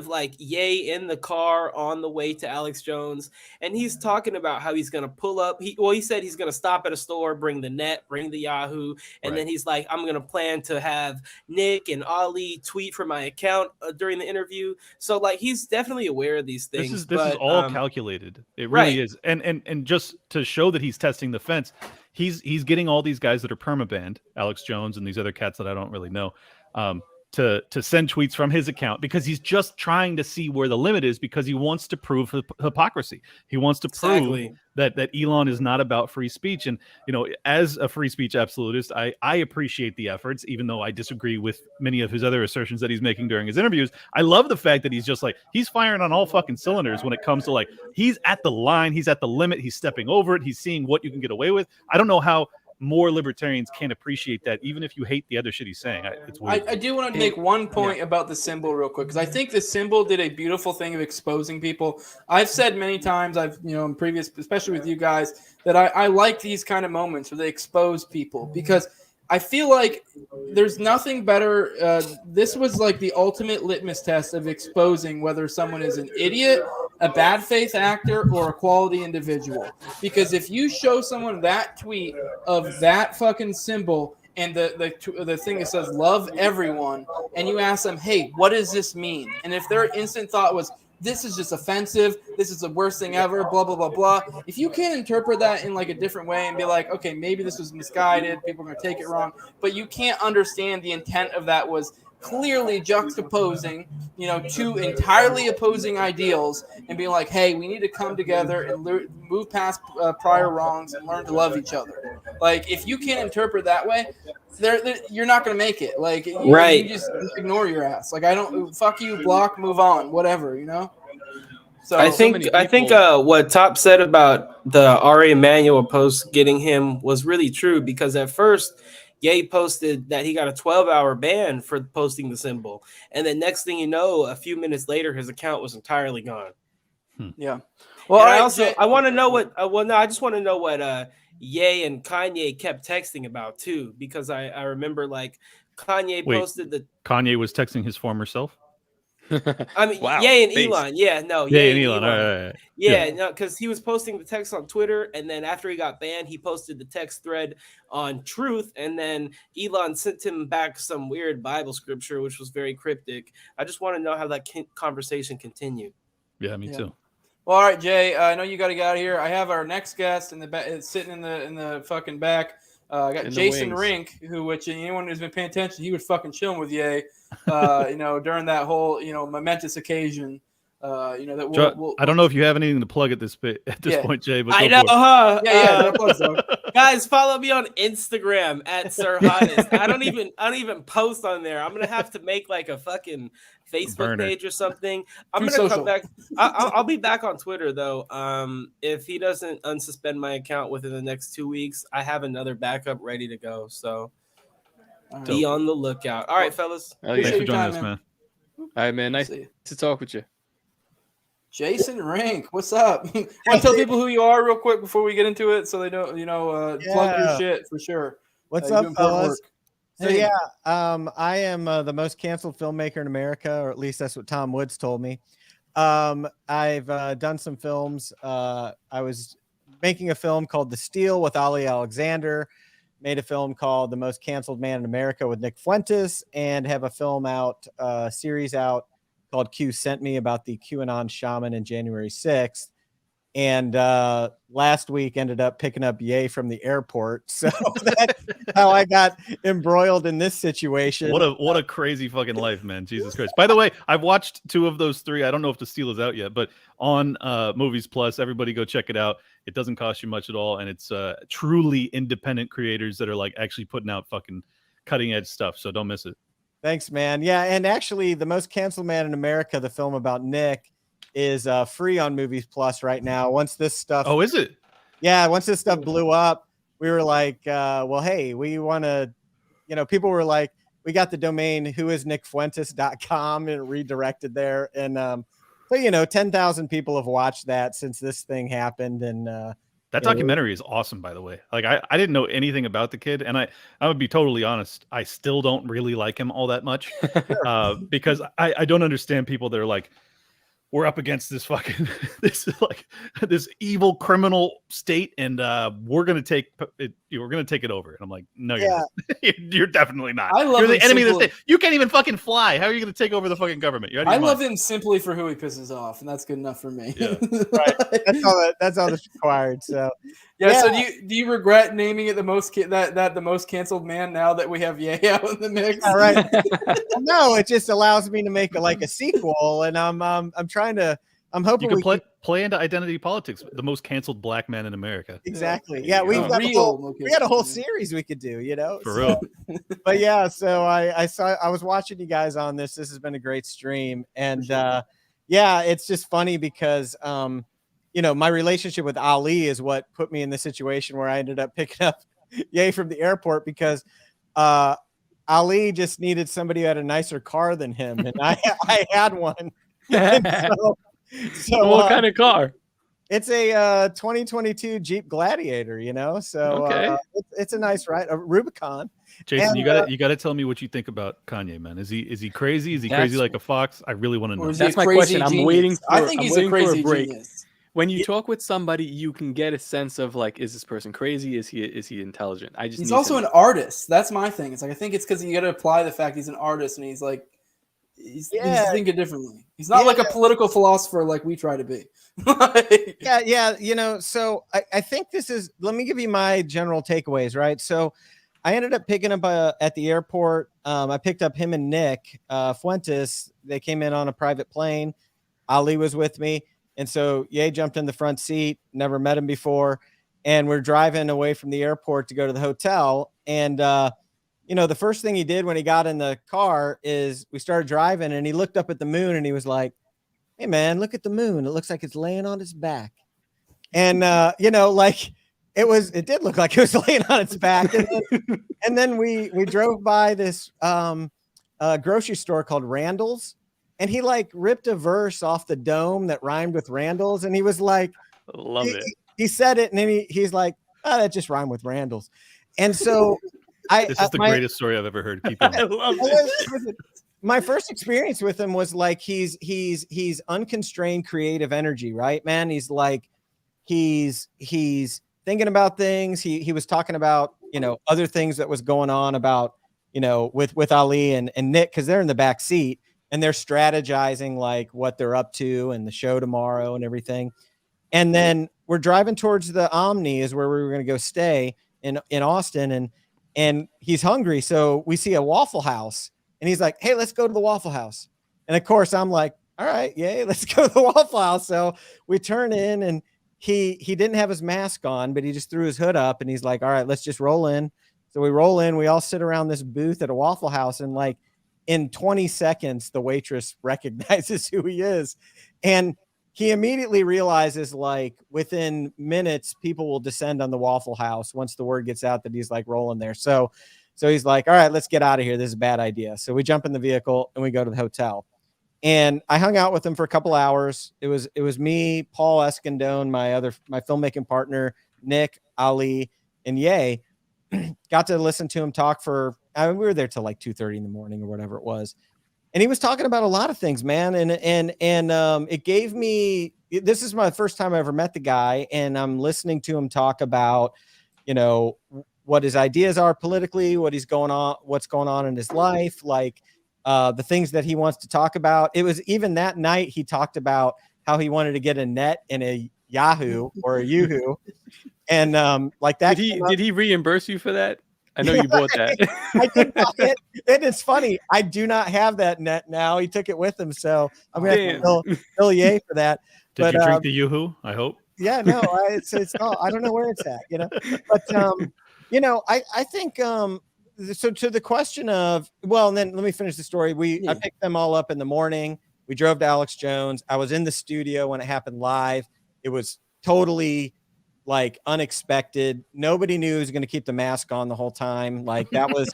like Ye in the car on the way to Alex Jones, and he's talking about how he's gonna pull up. He said he's gonna stop at a store, bring the net, bring the Yahoo, and then he's like, I'm gonna plan to have Nick and Ali tweet from my account during the interview. So like he's definitely aware of these things. This is all calculated. It really is, and just to show that he's testing the fence, he's getting all these guys that are permabanned, Alex Jones and these other cats that I don't really know. To send tweets from his account because he's just trying to see where the limit is because he wants to prove hypocrisy. He wants to prove that Elon is not about free speech. And, as a free speech absolutist, I appreciate the efforts, even though I disagree with many of his other assertions that he's making during his interviews. I love the fact that he's just like, he's firing on all fucking cylinders when it comes to like, he's at the line, he's at the limit, he's stepping over it, he's seeing what you can get away with. I don't know how more libertarians can't appreciate that, even if you hate the other shit he's saying. It's weird. I do want to make one point about the symbol real quick, because I think the symbol did a beautiful thing of exposing people. I've said many times, in previous, especially with you guys, that I like these kind of moments where they expose people, because I feel like there's nothing better. This was like the ultimate litmus test of exposing whether someone is an idiot, a bad faith actor, or a quality individual. Because if you show someone that tweet of that fucking symbol and the thing that says love everyone, and you ask them, hey, what does this mean? And if their instant thought was, this is just offensive, this is the worst thing ever, blah, blah, blah, blah. If you can't interpret that in like a different way and be like, okay, maybe this was misguided, people are going to take it wrong, but you can't understand the intent of that was clearly juxtaposing, two entirely opposing ideals and being like, hey, we need to come together and move past prior wrongs and learn to love each other. Like, if you can't interpret that way, you're not going to make it. Like, you just ignore your ass. Like, fuck you, block, move on, whatever, So I think what Top said about the Ari Emanuel post getting him was really true, because at first Ye posted that he got a 12-hour ban for posting the symbol, and then next thing you know, a few minutes later, his account was entirely gone. Yeah. Well, I want to know what. I just want to know what Ye and Kanye kept texting about too, because I remember like Kanye posted the. Kanye was texting his former self. I mean, wow, Ye and Elon. Yeah, no. Ye and Elon. All right. Yeah, no, because he was posting the text on Twitter, and then after he got banned, he posted the text thread on Truth, and then Elon sent him back some weird Bible scripture, which was very cryptic. I just want to know how that conversation continued. Yeah, me too. Well, all right, Jay. I know you got to get out of here. I have our next guest in the back, sitting in the fucking back. I got Jason Rink, which anyone who's been paying attention, he was fucking chilling with Ye, during that whole, momentous occasion. I don't know if you have anything to plug at this point, Jay. But I know, huh? Yeah. Guys, follow me on Instagram at Sir Hottest. I don't even post on there. I'm gonna have to make like a fucking Facebook page or something. I'm gonna come back. I'll be back on Twitter though. If he doesn't unsuspend my account within the next 2 weeks, I have another backup ready to go. So be on the lookout. All right, fellas. Thanks for joining us, man. All right, man. Nice to talk with you. Jason Rink, what's up? Want to tell people who you are real quick before we get into it, so they don't, plug your shit for sure. What's up, fellas? So I am the most canceled filmmaker in America, or at least that's what Tom Woods told me. I've done some films. I was making a film called The Steal with Ali Alexander. Made a film called The Most Canceled Man in America with Nick Fuentes, and have a film out, series out called Q Sent Me about the QAnon shaman in January 6th. And last week ended up picking up Ye from the airport. So that's how I got embroiled in this situation. What a crazy fucking life, man. Jesus Christ. By the way, I've watched 2 of those 3. I don't know if The Steal is out yet, but on Movies Plus, everybody go check it out. It doesn't cost you much at all. And it's truly independent creators that are like actually putting out fucking cutting edge stuff. So don't miss it. Thanks, man. Yeah, and actually, The Most Canceled Man in America, the film about Nick, is free on Movies Plus right now. Once this stuff... Oh, is it? yeah, once this stuff blew up, we were like, well, hey, we want to, people were like, we got the domain whoisnickfuentes.com and redirected there. And so 10,000 people have watched that since this thing happened. And that documentary is awesome, by the way. Like I didn't know anything about the kid, and I would be totally honest, I still don't really like him all that much. Because I don't understand people that are like, we're up against this fucking this evil criminal state, and we're gonna take it over. And I'm like, no, you're not. You're definitely not. I love you're the him enemy of the simply- state. You can't even fucking fly. How are you gonna take over the fucking government? You're out of I your love mind. him simply for who he pisses off, and that's good enough for me. Yeah. Right. That's all that's required. So Yeah. So do you regret naming it the most the most canceled man now that we have Ye out in the mix? All right. No, it just allows me to make a sequel, and I'm trying to. I'm hoping You we can play into identity politics. The most canceled black man in America. Exactly. Yeah, we got a whole series we could do. For real. But yeah, so I was watching you guys on this. This has been a great stream, and yeah, it's just funny because my relationship with Ali is what put me in the situation where I ended up picking up Ye from the airport because Ali just needed somebody who had a nicer car than him, and I had one. And so what kind of car? It's a 2022 Jeep Gladiator, so Okay. it's a nice ride, a Rubicon. Jason, And, you gotta tell me what you think about Kanye, man. Is he crazy? Is he crazy like a fox? I really want to know. That's my question. I'm waiting. I think he's a crazy break. genius. When you talk with somebody, you can get a sense of like, is this person crazy? Is he intelligent? He's need also to an know. artist. That's my thing. It's like I think it's because you got to apply the fact he's an artist, and he's like. He's thinking differently. He's not like a political philosopher like we try to be. Yeah. So I think this is. Let me give you my general takeaways. Right. So I ended up picking up at the airport. I picked up him and Nick Fuentes. They came in on a private plane. Ali was with me, and so Ye jumped in the front seat. Never met him before, and we're driving away from the airport to go to the hotel. And the first thing he did when he got in the car is we started driving, and he looked up at the moon and he was like, "Hey man, look at the moon. It looks like it's laying on its back." And it did look like it was laying on its back. And then we drove by this grocery store called Randall's, and he like ripped a verse off the dome that rhymed with Randall's, and he was like, "Love it." He said it, and then he's like, "Oh, that just rhymed with Randall's." And so this is the greatest story I've ever heard. Keep going. I love it. My first experience with him was like he's unconstrained creative energy, right, man? He's like he's thinking about things. He was talking about other things that was going on about with Ali and Nick, because they're in the back seat and they're strategizing like what they're up to and the show tomorrow and everything. And then we're driving towards the Omni, is where we were going to go stay in Austin, and he's hungry. So we see a Waffle House and he's like, "Hey, let's go to the Waffle House." And of course I'm like, "All right, yay, let's go to the Waffle House." So we turn in, and he didn't have his mask on, but he just threw his hood up, and he's like, "All right, let's just roll in." So we roll in, we all sit around this booth at a Waffle House, and like in 20 seconds, the waitress recognizes who he is. And he immediately realizes, like, within minutes, people will descend on the Waffle House once the word gets out that he's like rolling there. So he's like, "All right, let's get out of here. This is a bad idea." So we jump in the vehicle and we go to the hotel. And I hung out with him for a couple hours. It was me, Paul Escondone, my filmmaking partner, Nick, Ali, and Ye. Got to listen to him talk we were there till like 2:30 in the morning or whatever it was. And he was talking about a lot of things, man. And it gave me, this is my first time I ever met the guy, and I'm listening to him talk about, what his ideas are politically, what's going on in his life, like the things that he wants to talk about. It was even that night he talked about how he wanted to get a net in a Yahoo or a Yoo-hoo. And like that. Did he reimburse you for that? I know you bought that. I did buy it. And it's funny, I do not have that net now. He took it with him, so I'm gonna have to bill Ye for that. Did you drink the Yoo-hoo? I hope. Yeah, no, it's not. I don't know where it's at, But I think so to the question of, well, and then let me finish the story. I picked them all up in the morning. We drove to Alex Jones. I was in the studio when it happened live. It was totally like unexpected. Nobody knew he was going to keep the mask on the whole time. Like that was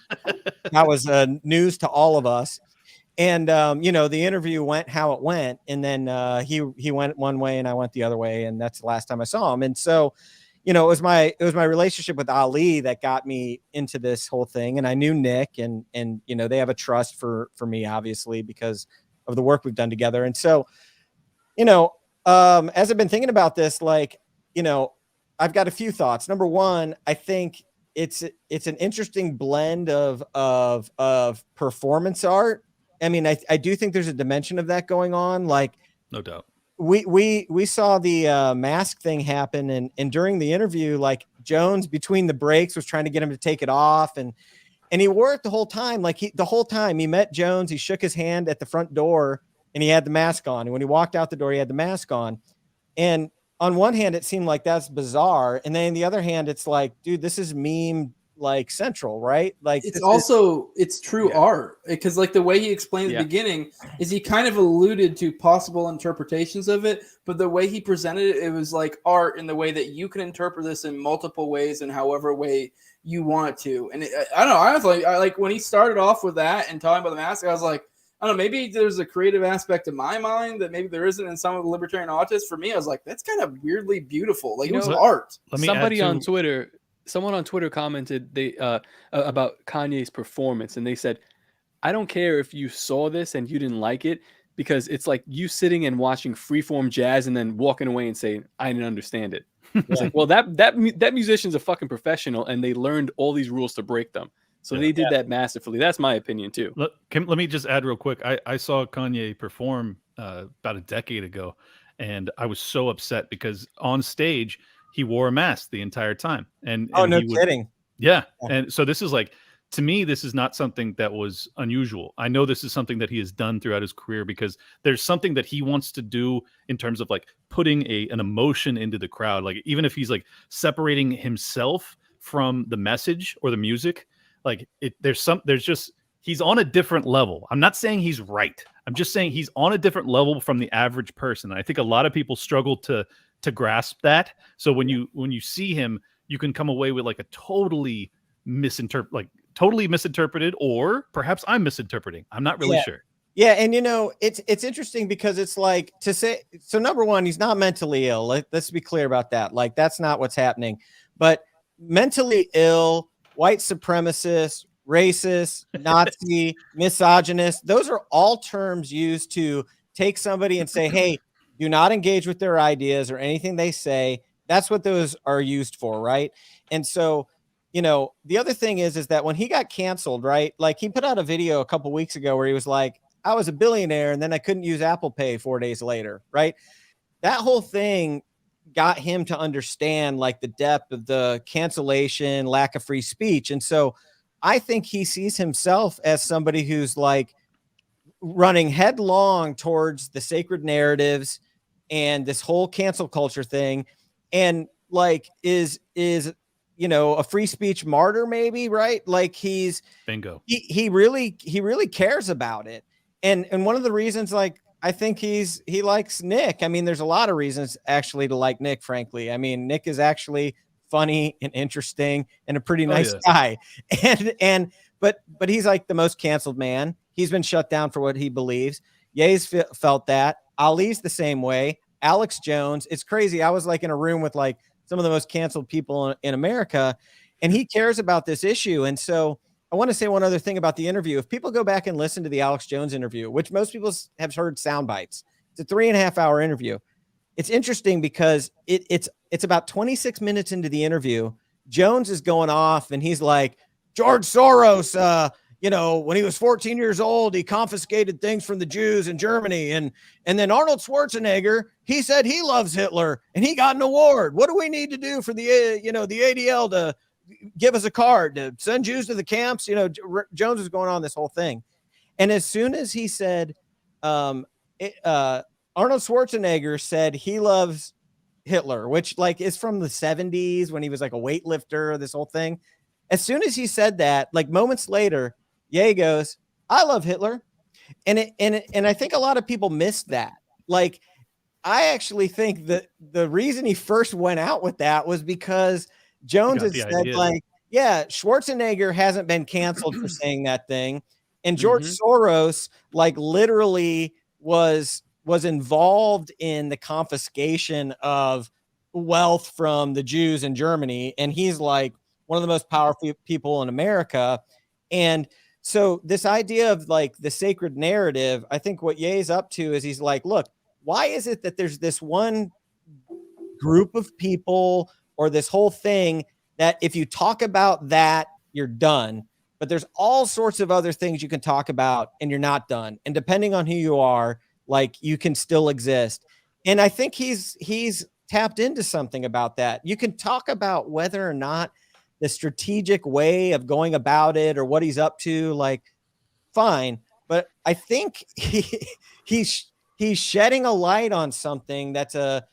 news to all of us. And the interview went how it went, and then he went one way and I went the other way, and that's the last time I saw him. And so, it was my relationship with Ali that got me into this whole thing. And I knew Nick, and they have a trust for me, obviously, because of the work we've done together. And so, as I've been thinking about this, like, I've got a few thoughts. Number one, I think it's an interesting blend of performance art. I mean, I do think there's a dimension of that going on. Like, no doubt. We saw the mask thing happen, and during the interview, like Jones between the breaks was trying to get him to take it off, and he wore it the whole time. Like the whole time he met Jones, he shook his hand at the front door and he had the mask on. And when he walked out the door, he had the mask on. And on one hand, it seemed like that's bizarre. And then on the other hand, it's like, dude, this is meme like central, right? Like it's true art, because like the way he explained at the beginning is he kind of alluded to possible interpretations of it, but the way he presented it, it was like art in the way that you can interpret this in multiple ways and however way you want to. And I don't know, I was like when he started off with that and talking about the mask, I was like, I don't know, maybe there's a creative aspect in my mind that maybe there isn't in some of the libertarian artists. For me, I was like, that's kind of weirdly beautiful. Like, it was art. Someone on Twitter commented about Kanye's performance, and they said, I don't care if you saw this and you didn't like it, because it's like you sitting and watching freeform jazz and then walking away and saying, I didn't understand it. It's like, well, that musician's a fucking professional, and they learned all these rules to break them. So they did that masterfully. That's my opinion too. Let me just add real quick. I saw Kanye perform about a decade ago, and I was so upset because on stage he wore a mask the entire time. And no kidding. Yeah. And so this is like, to me, this is not something that was unusual. I know this is something that he has done throughout his career, because there's something that he wants to do in terms of like putting an emotion into the crowd. Like, even if he's like separating himself from the message or the music, like he's on a different level. I'm not saying he's right. I'm just saying he's on a different level from the average person. And I think a lot of people struggle to grasp that. So when you see him, you can come away with like a totally misinterpreted, or perhaps I'm misinterpreting. I'm not really sure. Yeah, and it's interesting because it's like, to say, so number one, he's not mentally ill. Let's be clear about that. Like, that's not what's happening. But mentally ill, white supremacist, racist, Nazi, misogynist, those are all terms used to take somebody and say, hey, do not engage with their ideas or anything they say. That's what those are used for, right? And so, the other thing is that when he got canceled, right? Like, he put out a video a couple weeks ago where he was like, I was a billionaire and then I couldn't use Apple Pay 4 days later, right? That whole thing got him to understand like the depth of the cancellation, lack of free speech. And so I think he sees himself as somebody who's like running headlong towards the sacred narratives and this whole cancel culture thing, and like is a free speech martyr, maybe, right? Like, he's bingo. He really cares about it. And one of the reasons, like, I think he likes Nick. I mean, there's a lot of reasons actually to like Nick, frankly. I mean, Nick is actually funny and interesting and a pretty nice guy. But he's like the most canceled man. He's been shut down for what he believes. Ye's felt that. Ali's the same way. Alex Jones. It's crazy. I was like in a room with like some of the most canceled people in America, and he cares about this issue. And so I want to say one other thing about the interview. If people go back and listen to the Alex Jones interview, which most people have heard sound bites, it's a 3.5 hour interview. It's interesting because it's about 26 minutes into the interview. Jones is going off and he's like, George Soros, when he was 14 years old, he confiscated things from the Jews in Germany. And then Arnold Schwarzenegger, he said he loves Hitler and he got an award. What do we need to do for the ADL to give us a card to send Jews to the camps? Jones is going on this whole thing. And as soon as he said, Arnold Schwarzenegger said he loves Hitler, which like is from the 70s when he was like a weightlifter, this whole thing. As soon as he said that, like moments later, Ye goes, I love Hitler. And I think a lot of people missed that. Like, I actually think that the reason he first went out with that was because Jones had said, like, yeah, Schwarzenegger hasn't been canceled for saying that thing. And George Soros, like, literally was involved in the confiscation of wealth from the Jews in Germany. And he's like one of the most powerful people in America. And so this idea of like the sacred narrative, I think what Ye's up to is he's like, look, why is it that there's this one group of people or this whole thing that if you talk about that, you're done? But there's all sorts of other things you can talk about and you're not done. And depending on who you are, like, you can still exist. And I think he's tapped into something about that. You can talk about whether or not the strategic way of going about it or what he's up to, like, fine. But I think he's shedding a light on something that's a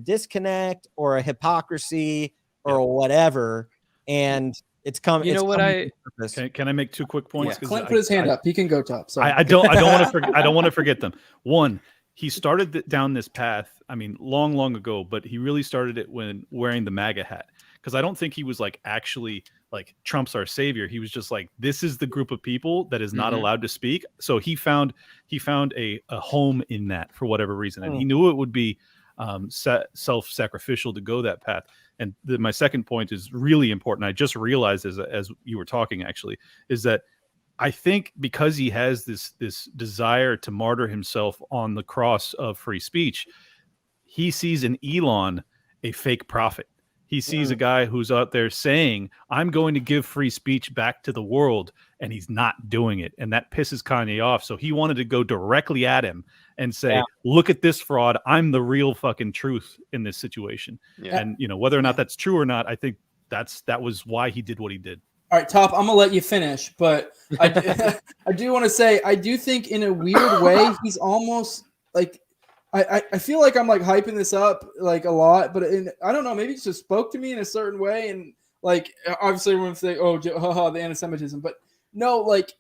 disconnect or a hypocrisy or whatever. And it's coming. You know what can I make 2 quick points? Yeah, Clint put his hand up. He can go top. Sorry. I don't want to forget them. One, he started down this path, I mean, long ago, but he really started it when wearing the MAGA hat. Because I don't think he was like actually like Trump's our savior. He was just like, this is the group of people that is not allowed to speak. So he found a home in that for whatever reason, and he knew it would be self-sacrificial to go that path. And my second point is really important. I just realized as you were talking, actually, is that I think because he has this desire to martyr himself on the cross of free speech, he sees in Elon a fake prophet. He sees a guy who's out there saying, I'm going to give free speech back to the world, and he's not doing it. And that pisses Kanye off. So he wanted to go directly at him and say, look at this fraud. I'm the real fucking truth in this situation. Yeah. And, you know, whether or not that's true or not, I think that was why he did what he did. All right, Top, I'm going to let you finish. But I do want to say, I do think in a weird way, he's almost like, I feel like I'm like hyping this up like a lot, but I don't know, maybe it just spoke to me in a certain way. And like, obviously everyone's saying, oh, haha, the anti-Semitism, but no, like,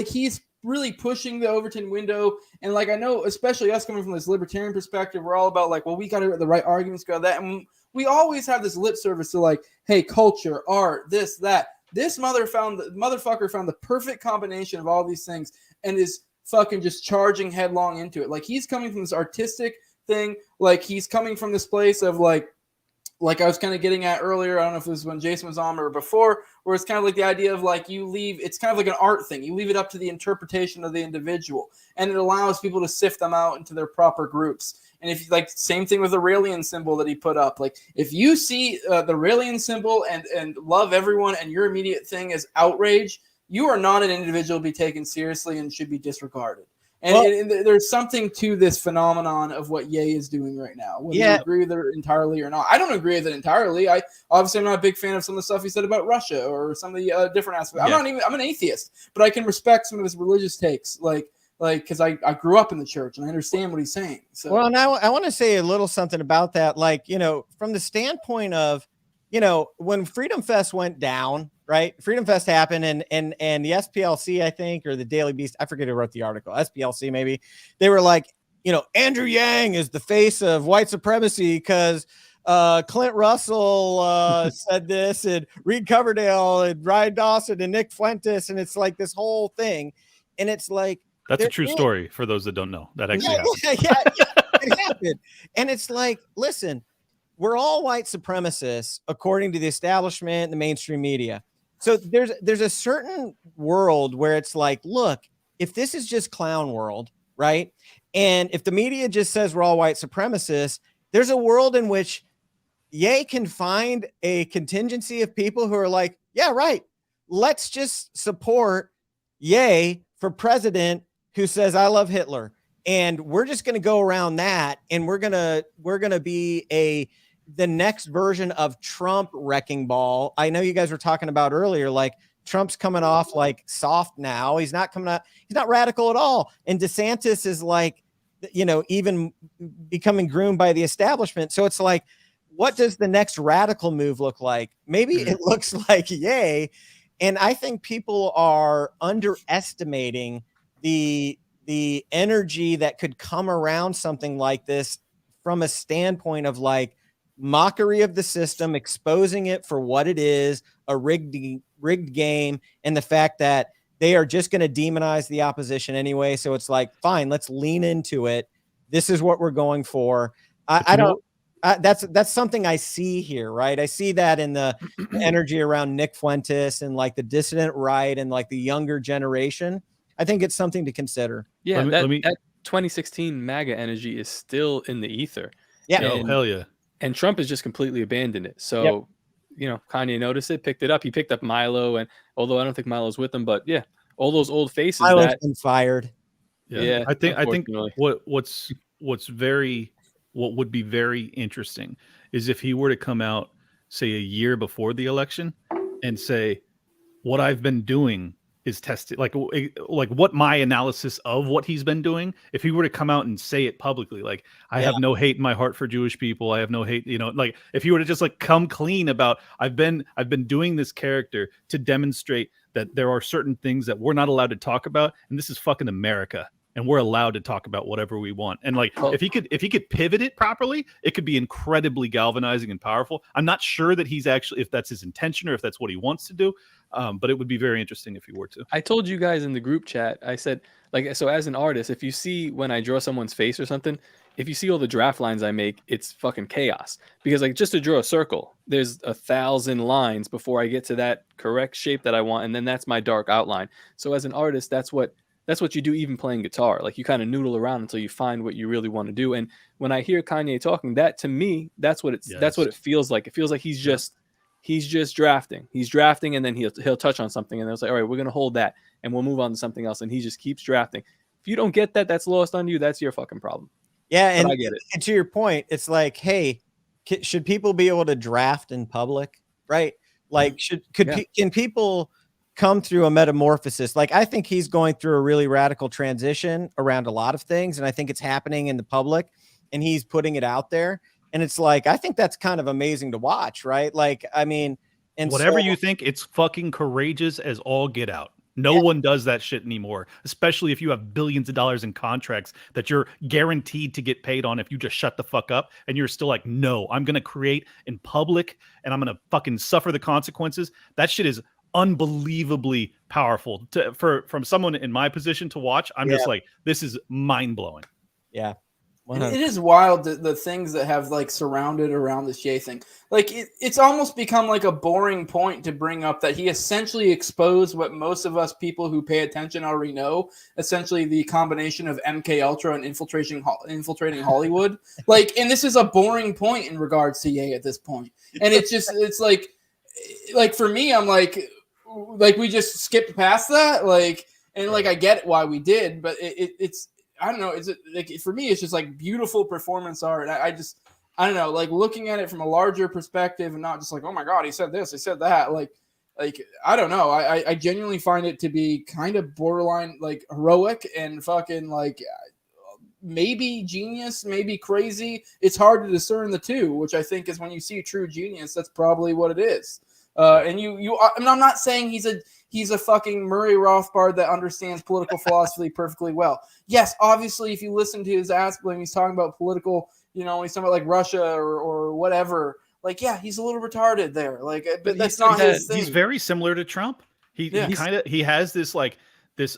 he's really pushing the Overton window. And like, I know, especially us coming from this libertarian perspective, we're all about like, well, we got to the right arguments, go that. And we always have this lip service to like, hey, culture, art, this, that. This motherfucker found the perfect combination of all these things and is fucking just charging headlong into it. Like, he's coming from this artistic thing. Like, he's coming from this place of like I was kind of getting at earlier. I don't know if it was when Jason was on or before, where it's kind of like the idea of like it's kind of like an art thing. You leave it up to the interpretation of the individual, and it allows people to sift them out into their proper groups. And if like same thing with the Raelian symbol that he put up, like if you see the Raelian symbol and love everyone and your immediate thing is outrage, you are not an individual to be taken seriously and should be disregarded. And there's something to this phenomenon of what Ye is doing right now. Whether you agree with it entirely or not. I don't agree with it entirely. I'm not a big fan of some of the stuff he said about Russia or some of the different aspects. I'm an atheist, but I can respect some of his religious takes, because I grew up in the church and I understand what he's saying. So. Well, and I want to say a little something about that. Like, you know, from the standpoint of, you know, when Freedom Fest went down, right? Freedom Fest happened and the SPLC, I think, or the Daily Beast, I forget who wrote the article, SPLC maybe. They were like, you know, Andrew Yang is the face of white supremacy because Clint Russell said this, and Reed Coverdale and Ryan Dawson and Nick Fuentes, and it's like this whole thing. And it's like, that's a true story for those that don't know. That actually happened. It happened. And it's like, listen, we're all white supremacists according to the establishment and the mainstream media. So there's a certain world where it's like, look, if this is just clown world, right? And if the media just says we're all white supremacists, there's a world in which Ye can find a contingency of people who are like, yeah, right. Let's just support Ye for president who says, I love Hitler. And we're just going to go around that. And we're going to be the next version of Trump wrecking ball. I know you guys were talking about earlier, like Trump's coming off like soft now. He's not radical at all. And DeSantis is like, you know, even becoming groomed by the establishment. So it's like, what does the next radical move look like? Maybe it looks like Ye. And I think people are underestimating the the energy that could come around something like this from a standpoint of like mockery of the system, exposing it for what it is, a rigged game, and the fact that they are just going to demonize the opposition anyway. So it's like, fine, let's lean into it. This is what we're going for. That's something I see here, right? I see that in the energy around Nick Fuentes and like the dissident right and like the younger generation. I think it's something to consider. Yeah, that 2016 MAGA energy is still in the ether. Yeah. Oh, hell yeah. And Trump has just completely abandoned it. So, you know, Kanye noticed it, picked it up. He picked up Milo, and although I don't think Milo's with him, but yeah, all those old faces. Milo's been fired. Yeah, I think what would be very interesting is if he were to come out, say, a year before the election and say, what I've been doing is tested, like what my analysis of what he's been doing. If he were to come out and say it publicly, like, I have no hate in my heart for Jewish people, I have no hate, you know, like if he were to just like come clean about, I've been doing this character to demonstrate that there are certain things that we're not allowed to talk about, and this is fucking America, and we're allowed to talk about whatever we want. And like, if he could pivot it properly, it could be incredibly galvanizing and powerful. I'm not sure that he's actually, if that's his intention or if that's what he wants to do. But it would be very interesting if he were to. I told you guys in the group chat, I said, like, so as an artist, if you see when I draw someone's face or something, if you see all the draft lines I make, it's fucking chaos. Because like, just to draw a circle, there's 1,000 lines before I get to that correct shape that I want. And then that's my dark outline. So as an artist, that's what you do, even playing guitar. Like, you kind of noodle around until you find what you really want to do. And when I hear Kanye talking, that to me, that's what it feels like. It feels like he's just drafting. He's drafting, and then he'll touch on something, and it's like, all right, we're gonna hold that, and we'll move on to something else. And he just keeps drafting. If you don't get that, that's lost on you. That's your fucking problem. Yeah, and I get it. And to your point, it's like, hey, should people be able to draft in public, right? Like, can people come through a metamorphosis? Like, I think he's going through a really radical transition around a lot of things, and I think it's happening in the public, and he's putting it out there. And it's like, I think that's kind of amazing to watch, right? Like, I mean, and whatever you think, it's fucking courageous as all get out. No one does that shit anymore, especially if you have billions of dollars in contracts that you're guaranteed to get paid on if you just shut the fuck up, and you're still like, no, I'm going to create in public and I'm going to fucking suffer the consequences. That shit is unbelievably powerful from someone in my position to watch. I'm just like, this is mind blowing. Yeah. It is wild, the things that have like surrounded around this Jay thing. Like, it's almost become like a boring point to bring up that he essentially exposed what most of us people who pay attention already know, essentially the combination of MK Ultra and infiltrating Hollywood. Like, and this is a boring point in regards to Ye at this point. And it's like for me, I'm like we just skipped past that. Like, and like, I get why we did, but it's, I don't know. Is it like, for me, it's just like beautiful performance art. I don't know, like looking at it from a larger perspective and not just like, oh my God, he said this, he said that. Like, I don't know. I genuinely find it to be kind of borderline like heroic and fucking like maybe genius, maybe crazy. It's hard to discern the two, which I think is when you see true genius, that's probably what it is. And I'm not saying he's a fucking Murray Rothbard that understands political philosophy perfectly well. Yes, obviously, if you listen to his ass when he's talking about political, you know, when he's talking about like Russia or whatever, like, yeah, he's a little retarded there. Like, but that's not his thing. He's very similar to Trump. He has this like this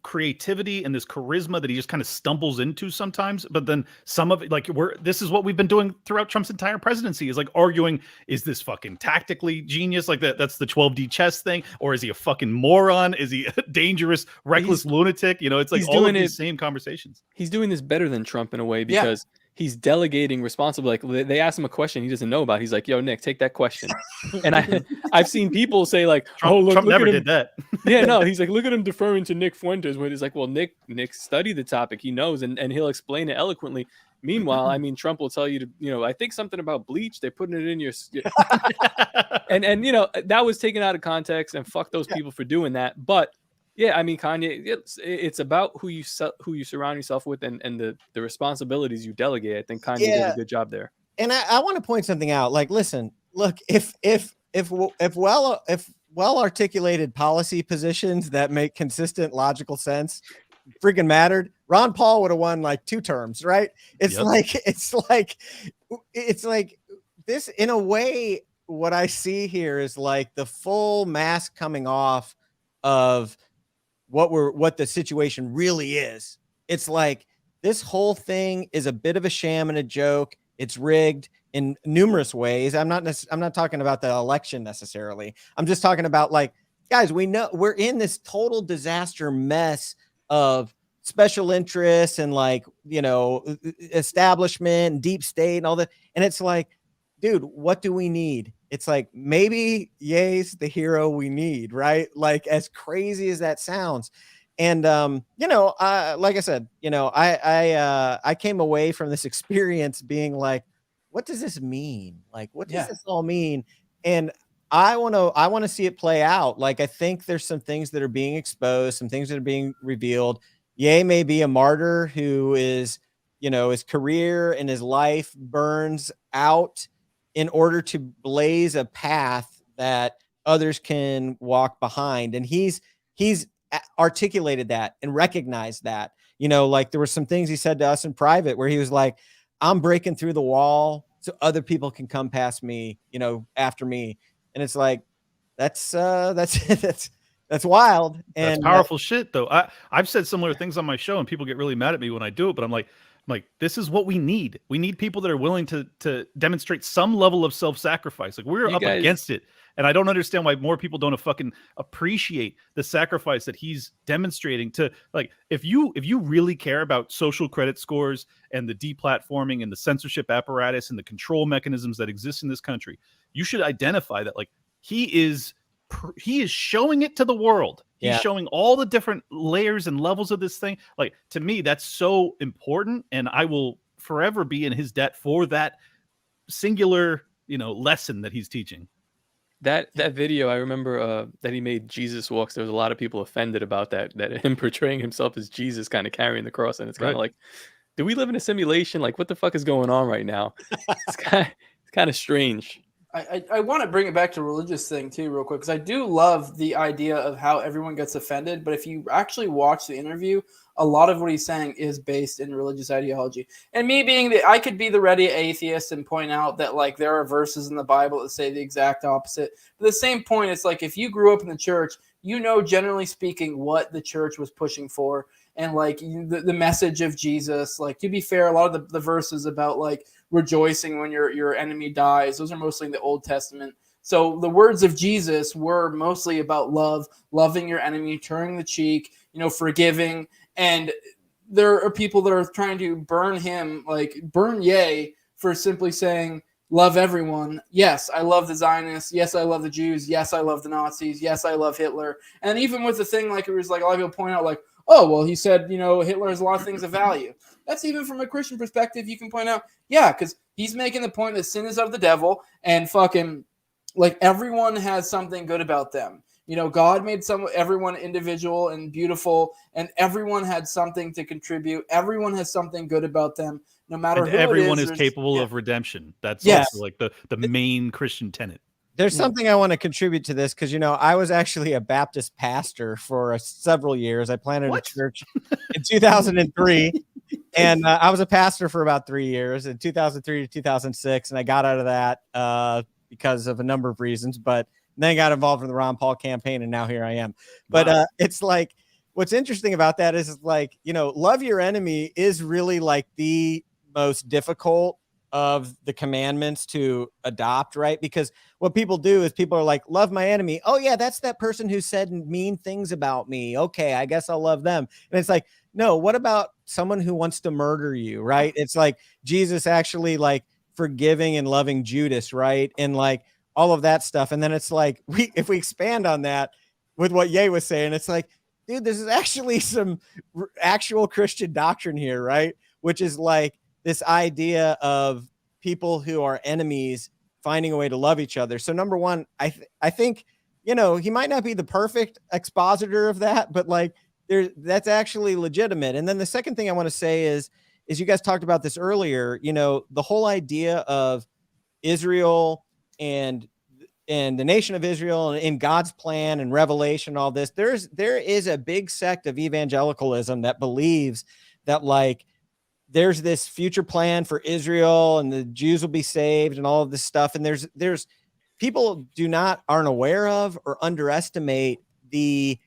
creativity and this charisma that he just kind of stumbles into sometimes, but then some of it, like, this is what we've been doing throughout Trump's entire presidency, is like arguing, is this fucking tactically genius, like that's the 12D chess thing, or is he a fucking moron, is he a dangerous reckless lunatic, you know? It's like all of these same conversations. He's doing this better than Trump in a way, because he's delegating responsibility. Like, they ask him a question he doesn't know about. He's like, yo, Nick, take that question. And I've seen people say like, Trump never did that. Yeah, no, he's like, look at him deferring to Nick Fuentes, where he's like, well, Nick studied the topic. He knows, and he'll explain it eloquently. Meanwhile, I mean, Trump will tell you to, you know, I think something about bleach, they're putting it in your and you know, that was taken out of context, and fuck those people for doing that. But yeah, I mean, Kanye, it's about who you surround yourself with, and the responsibilities you delegate. I think Kanye did a good job there. And I want to point something out. Like, listen, look, if well articulated policy positions that make consistent logical sense freaking mattered, Ron Paul would have won like 2 terms, right? It's like this in a way. What I see here is like the full mask coming off of what the situation really is. It's like this whole thing is a bit of a sham and a joke. It's rigged in numerous ways. I'm not talking about the election necessarily. I'm just talking about like, guys, we know we're in this total disaster mess of special interests and like, you know, establishment, deep state and all that. And it's like, dude, what do we need? It's like, maybe Ye's the hero we need, right? Like, as crazy as that sounds. And, you know, like I said, you know, I came away from this experience being like, what does this mean? Like, what does this all mean? And I want to see it play out. Like, I think there's some things that are being exposed, some things that are being revealed. Ye may be a martyr who is, you know, his career and his life burns out in order to blaze a path that others can walk behind. And he's articulated that and recognized that, you know, like there were some things he said to us in private where he was like, I'm breaking through the wall so other people can come past me, you know, after me. And it's like, that's wild. And that's powerful shit though. I've said similar things on my show and people get really mad at me when I do it, but I'm like, this is what we need. We need people that are willing to demonstrate some level of self-sacrifice. Like we're up against it. And I don't understand why more people don't fucking appreciate the sacrifice that he's demonstrating to, like, if you really care about social credit scores and the deplatforming and the censorship apparatus and the control mechanisms that exist in this country, you should identify that, like, he is showing it to the world. He's showing all the different layers and levels of this thing. Like, to me, that's so important. And I will forever be in his debt for that singular, you know, lesson that he's teaching. That video, I remember that he made Jesus Walks. There was a lot of people offended about that him portraying himself as Jesus kind of carrying the cross. And it's kind of like, do we live in a simulation? Like, what the fuck is going on right now? It's kind of strange. I want to bring it back to religious thing too, real quick, because I do love the idea of how everyone gets offended. But if you actually watch the interview, a lot of what he's saying is based in religious ideology. And me being I could be the ready atheist and point out that like there are verses in the Bible that say the exact opposite. But at the same point, it's like if you grew up in the church, you know, generally speaking, what the church was pushing for. And like the message of Jesus, like, to be fair, a lot of the verses about like rejoicing when your enemy dies, those are mostly in the Old Testament. So the words of Jesus were mostly about love, loving your enemy, turning the cheek, you know, forgiving. And there are people that are trying to burn him, like burn Ye for simply saying, love everyone. Yes, I love the Zionists. Yes, I love the Jews. Yes, I love the Nazis. Yes, I love Hitler. And even with the thing, like, it was like a lot of people point out, like, oh, well, he said, you know, Hitler has a lot of things of value. That's even from a Christian perspective, you can point out, yeah, because he's making the point that sin is of the devil and fucking, like, everyone has something good about them. You know, God made everyone individual and beautiful, and everyone had something to contribute. Everyone has something good about them, no matter who everyone it is. is capable of redemption. That's also like the main Christian tenet. There's something I want to contribute to this because, you know, I was actually a Baptist pastor for several years. I planted a church in 2003, and I was a pastor for about 3 years, in 2003 to 2006, and I got out of that because of a number of reasons, but then I got involved in the Ron Paul campaign, and now here I am. But it's like, what's interesting about that is like, you know, love your enemy is really like the most difficult of the commandments to adopt, right? Because what people do is people are like, love my enemy. Oh yeah, that's that person who said mean things about me. Okay, I guess I'll love them. And it's like, no, what about someone who wants to murder you, right? It's like Jesus actually like forgiving and loving Judas, right? And like all of that stuff. And then it's like, if we expand on that with what Ye was saying, it's like, dude, this is actually some actual Christian doctrine here, right? Which is like this idea of people who are enemies finding a way to love each other. So number one, I think, you know, he might not be the perfect expositor of that, but like that's actually legitimate. And then the second thing I want to say is you guys talked about this earlier, you know, the whole idea of Israel and the nation of Israel and in God's plan and revelation, all this, there is a big sect of evangelicalism that believes that like there's this future plan for Israel and the Jews will be saved and all of this stuff. And there's people aren't aware of or underestimate the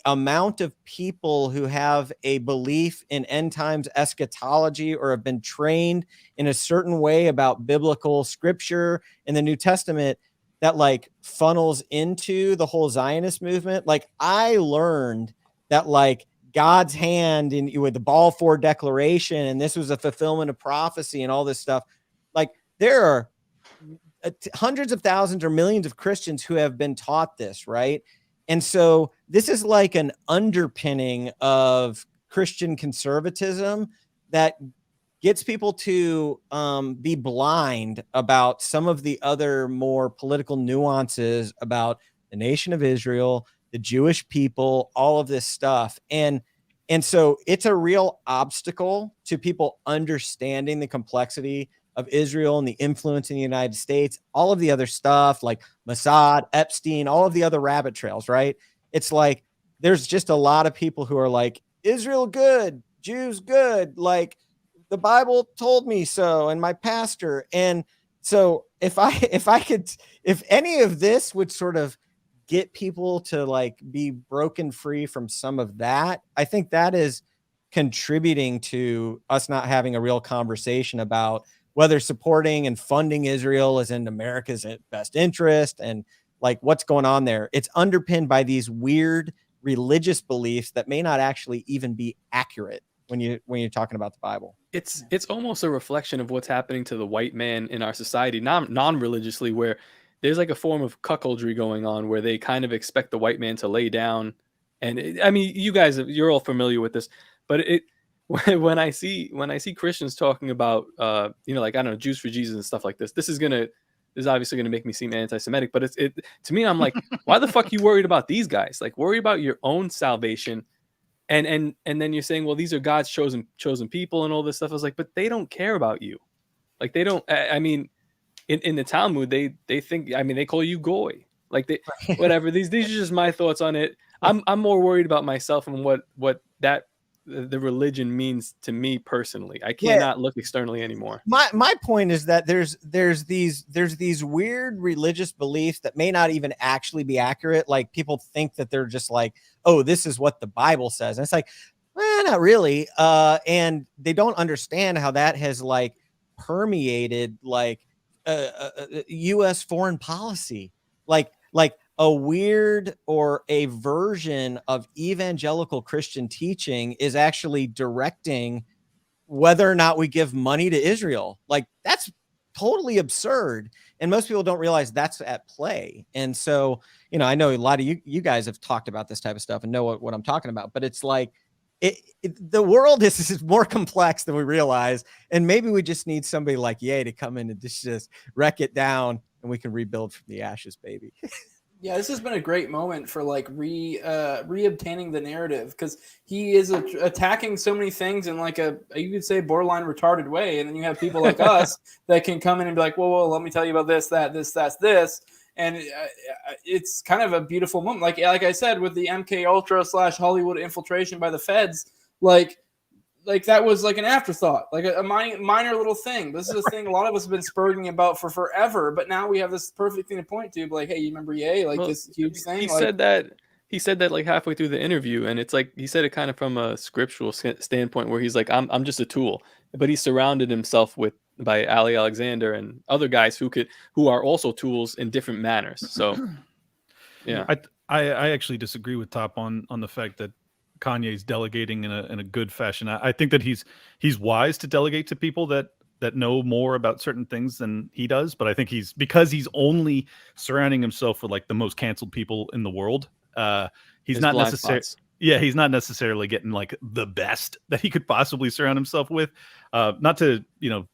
amount of people who have a belief in end times eschatology or have been trained in a certain way about biblical scripture in the New Testament that like funnels into the whole Zionist movement. Like I learned that like God's hand with the Balfour Declaration, and this was a fulfillment of prophecy and all this stuff. Like there are hundreds of thousands or millions of Christians who have been taught this, right? And so this is like an underpinning of Christian conservatism that gets people to be blind about some of the other more political nuances about the nation of Israel, the Jewish people, all of this stuff. And so it's a real obstacle to people understanding the complexity of Israel and the influence in the United States, all of the other stuff like Mossad, Epstein, all of the other rabbit trails, right? It's like there's just a lot of people who are like, Israel good, Jews good, like the Bible told me so, and my pastor. And so if any of this would sort of get people to like be broken free from some of that, I think that is contributing to us not having a real conversation about whether supporting and funding Israel is in America's best interest and like what's going on there. It's underpinned by these weird religious beliefs that may not actually even be accurate when you're talking about the Bible. It's almost a reflection of what's happening to the white man in our society, non-religiously, where there's like a form of cuckoldry going on where they kind of expect the white man to lay down. And I mean, you guys, you're all familiar with this, but when I see Christians talking about, like, I don't know, Jews for Jesus and stuff like this, this is obviously going to make me seem anti-Semitic, but to me, I'm like, why the fuck are you worried about these guys? Like, worry about your own salvation. And then you're saying, well, these are God's chosen people and all this stuff. I was like, but they don't care about you. Like they don't, I mean, in the Talmud, they think, I mean, they call you goy, like they, whatever. These are just my thoughts on it. I'm more worried about myself and what the religion means to me personally. I cannot look externally anymore. My point is that there's these weird religious beliefs that may not even actually be accurate. Like people think that they're just like, oh, this is what the Bible says. And it's like, not really. And they don't understand how that has like permeated like U.S. foreign policy, like a weird or a version of evangelical Christian teaching is actually directing whether or not we give money to Israel. Like that's totally absurd. And most people don't realize that's at play. And so, I know a lot of you guys have talked about this type of stuff and know what I'm talking about, but it's like, the world is more complex than we realize. And maybe we just need somebody like Ye to come in and just wreck it down and we can rebuild from the ashes, baby. Yeah, this has been a great moment for like reobtaining the narrative because he is attacking so many things in like you could say borderline retarded way, and then you have people like us that can come in and be like, whoa, let me tell you about this, that's this, and it's kind of a beautiful moment. Like I said, with the MK Ultra / Hollywood infiltration by the feds, like that was like an afterthought, like a minor little thing. This is a thing a lot of us have been spurging about for forever, but now we have this perfect thing to point to. Like, hey, you remember Ye? Like this huge thing. He said that like halfway through the interview, and it's like he said it kind of from a scriptural standpoint, where he's like, I'm just a tool, but he surrounded himself by Ali Alexander and other guys who are also tools in different manners. So, yeah, I actually disagree with Top on the fact that Kanye's delegating in a good fashion. I think that he's wise to delegate to people that know more about certain things than he does. But I think because he's only surrounding himself with like the most canceled people in the world. He's not necessarily getting like the best that he could possibly surround himself with. Not to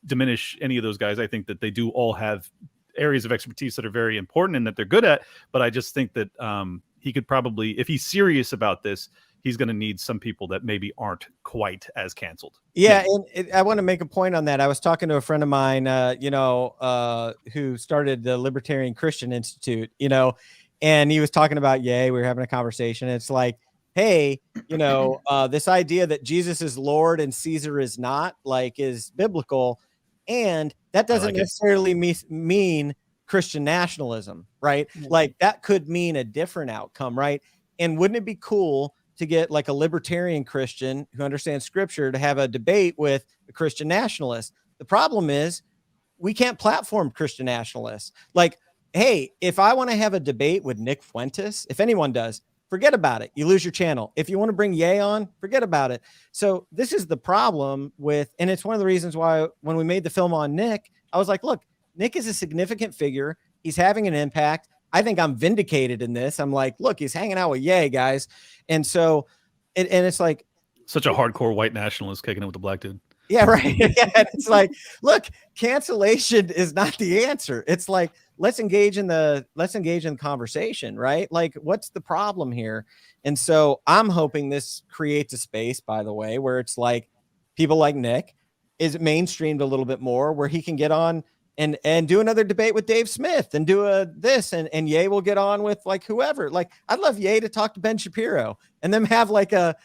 diminish any of those guys. I think that they do all have areas of expertise that are very important and that they're good at. But I just think that he could probably, if he's serious about this, he's going to need some people that maybe aren't quite as canceled. Yeah, and I want to make a point on that. I was talking to a friend of mine, who started the Libertarian Christian Institute, and he was talking about, we were having a conversation. It's like, hey, this idea that Jesus is Lord and Caesar is not, is biblical. And that doesn't necessarily mean Christian nationalism, right? Like that could mean a different outcome, right? And wouldn't it be cool to get like a libertarian Christian who understands scripture to have a debate with a Christian nationalist? The problem is we can't platform Christian nationalists. Like, hey, if I want to have a debate with Nick Fuentes, if anyone does, forget about it. You lose your channel. If you want to bring Ye on, forget about it. So this is the problem with, and it's one of the reasons why when we made the film on Nick, I was like, look, Nick is a significant figure. He's having an impact. I think I'm vindicated in this. I'm like, look, he's hanging out with Ye, guys. And so, and it's like, such a hardcore white nationalist kicking it with the black dude. Yeah, right. Yeah, it's like, look, cancellation is not the answer. It's like, let's engage in the conversation, right? Like, what's the problem here? And so I'm hoping this creates a space, by the way, where it's like people like Nick is mainstreamed a little bit more, where he can get on and do another debate with Dave Smith and do this, and Ye will get on with like whoever. Like, I'd love Ye to talk to Ben Shapiro and them have like a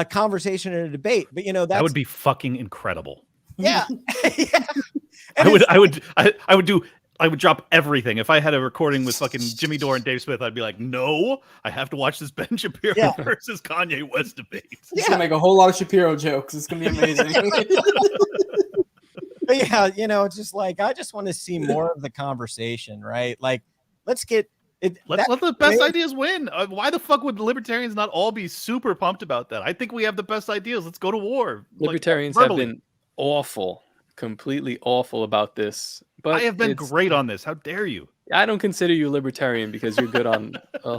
conversation and a debate. But that would be fucking incredible. Yeah. Yeah. I would drop everything. If I had a recording with fucking Jimmy Dore and Dave Smith, I'd be like, no, I have to watch this Ben Shapiro versus Kanye West debate. It's gonna make a whole lot of Shapiro jokes. It's gonna be amazing. But yeah, it's just like, I just want to see more of the conversation, right? Like, let's get it. Let's let the best ideas win. Why the fuck would libertarians not all be super pumped about that? I think we have the best ideas. Let's go to war. Libertarians have been awful, completely awful about this. But I have been great on this. How dare you? I don't consider you libertarian because you're good on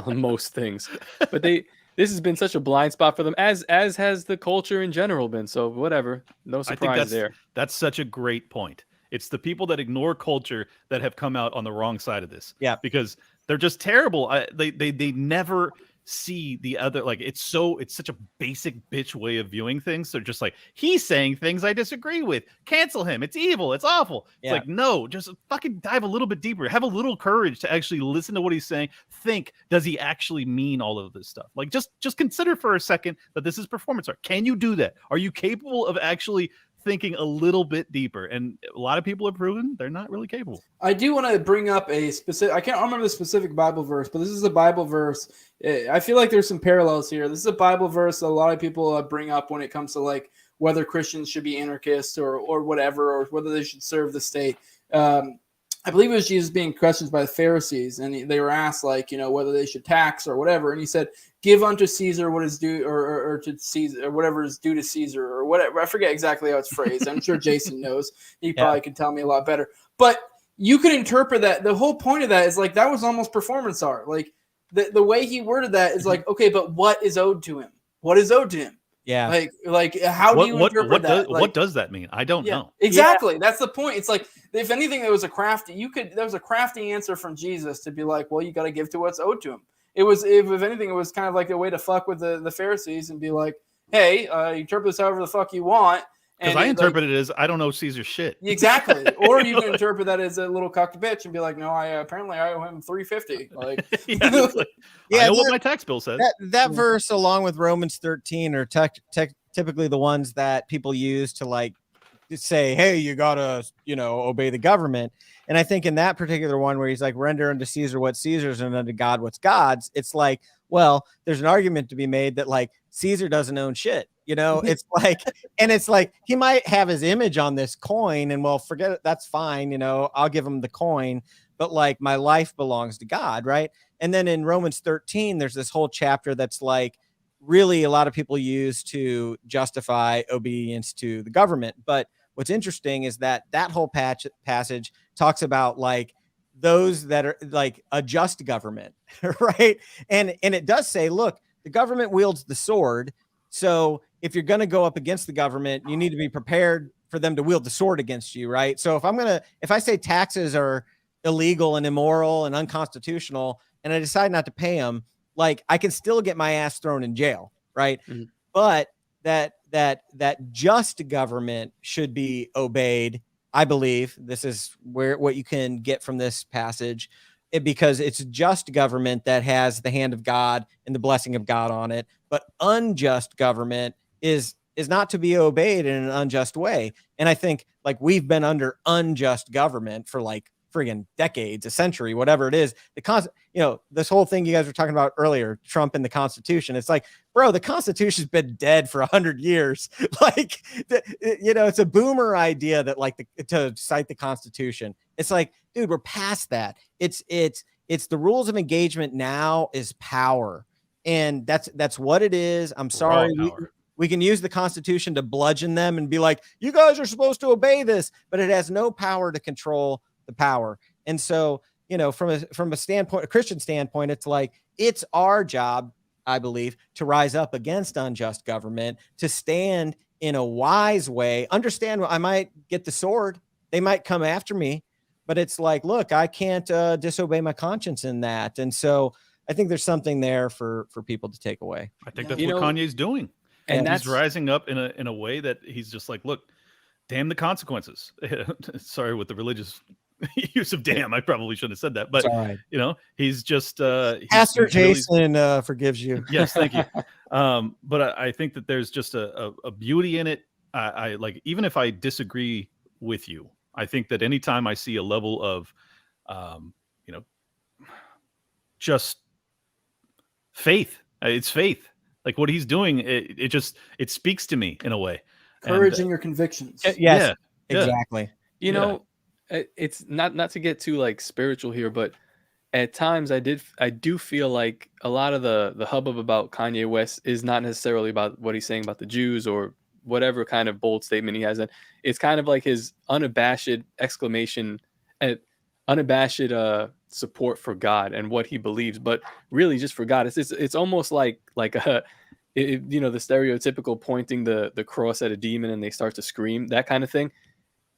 most things. But this has been such a blind spot for them, as has the culture in general been. So whatever, no surprise there. That's such a great point. It's the people that ignore culture that have come out on the wrong side of this. Yeah, because they're just terrible. They never see the other. Like, it's such a basic bitch way of viewing things. They're just like, he's saying things I disagree with. Cancel him. It's evil. It's awful. It's like, no, just fucking dive a little bit deeper. Have a little courage to actually listen to what he's saying. Think, does he actually mean all of this stuff? Like, just consider for a second that this is performance art. Can you do that? Are you capable of actually thinking a little bit deeper? And a lot of people have proven they're not really capable. I do want to bring up a specific, I can't remember the specific Bible verse, but this is a Bible verse. I feel like there's some parallels here. This is a Bible verse that a lot of people bring up when it comes to like whether Christians should be anarchists or whatever, or whether they should serve the state. I believe it was Jesus being questioned by the Pharisees, and they were asked, like, whether they should tax or whatever. And he said, give unto Caesar what is due, or to Caesar, or whatever is due to Caesar, or whatever. I forget exactly how it's phrased. I'm sure Jason knows. He probably could tell me a lot better. But you could interpret that. The whole point of that is like, that was almost performance art. Like the way he worded that is like, okay, but what is owed to him? What is owed to him? Yeah. Like how do you interpret that? What does that mean? I don't know. Exactly. Yeah. That's the point. It's like, if anything, there was a crafty answer from Jesus to be like, well, you got to give to what's owed to him. It was, if anything, it was kind of like a way to fuck with the Pharisees and be like, hey, interpret this however the fuck you want. Because I interpret it as, I don't know Caesar shit. Exactly. Or you can interpret that as a little cocked bitch and be like, no, apparently I owe him $350. Like, I know what my tax bill says. That verse, along with Romans 13, are typically the ones that people use to like say, hey, you gotta, obey the government. And I think in that particular one where he's like, render unto Caesar what Caesar's and unto God what's God's, it's like, well, there's an argument to be made that like Caesar doesn't own shit. It's like, and it's like, he might have his image on this coin and well, forget it. That's fine. I'll give him the coin, but like my life belongs to God. Right. And then in Romans 13, there's this whole chapter that's like really a lot of people use to justify obedience to the government. But what's interesting is that whole passage talks about like those that are like a just government. Right. And it does say, look, the government wields the sword. So if you're going to go up against the government, you need to be prepared for them to wield the sword against you, right? So if I say taxes are illegal and immoral and unconstitutional, and I decide not to pay them, like I can still get my ass thrown in jail. right? But that just government should be obeyed. I believe this is what you can get from this passage, because it's just government that has the hand of God and the blessing of God on it, but unjust government is not to be obeyed in an unjust way. And I think like we've been under unjust government for like friggin' decades, a century, whatever it is. This whole thing you guys were talking about earlier, Trump and the Constitution. It's like, bro, the Constitution's been dead for 100 years. Like, it's a boomer idea that like to cite the Constitution. It's like, dude, we're past that. It's the rules of engagement now is power, and that's what it is. I'm sorry. We can use the Constitution to bludgeon them and be like, you guys are supposed to obey this, but it has no power to control the power. And so, from a standpoint, a Christian standpoint, it's like, it's our job, I believe, to rise up against unjust government, to stand in a wise way, understand I might get the sword. They might come after me, but it's like, look, I can't disobey my conscience in that. And so I think there's something there for people to take away. I think that's what Kanye's doing. And he's rising up in a way that he's just like, look, damn the consequences. Sorry with the religious use of damn. I probably shouldn't have said that, but he's just Pastor Jason forgives you. Yes, thank you. But I think that there's just a beauty in it. I like, even if I disagree with you, I think that anytime I see a level of just faith, it's faith. Like what he's doing, it speaks to me in a way. Courage in your convictions. Yes, exactly. It's not to get too like spiritual here, but at times I do feel like a lot of the hubbub about Kanye West is not necessarily about what he's saying about the Jews or whatever kind of bold statement he has. And it's kind of like his unabashed exclamation at unabashed support for God and what he believes, but really just for God. It's almost like the stereotypical pointing the cross at a demon and they start to scream, that kind of thing.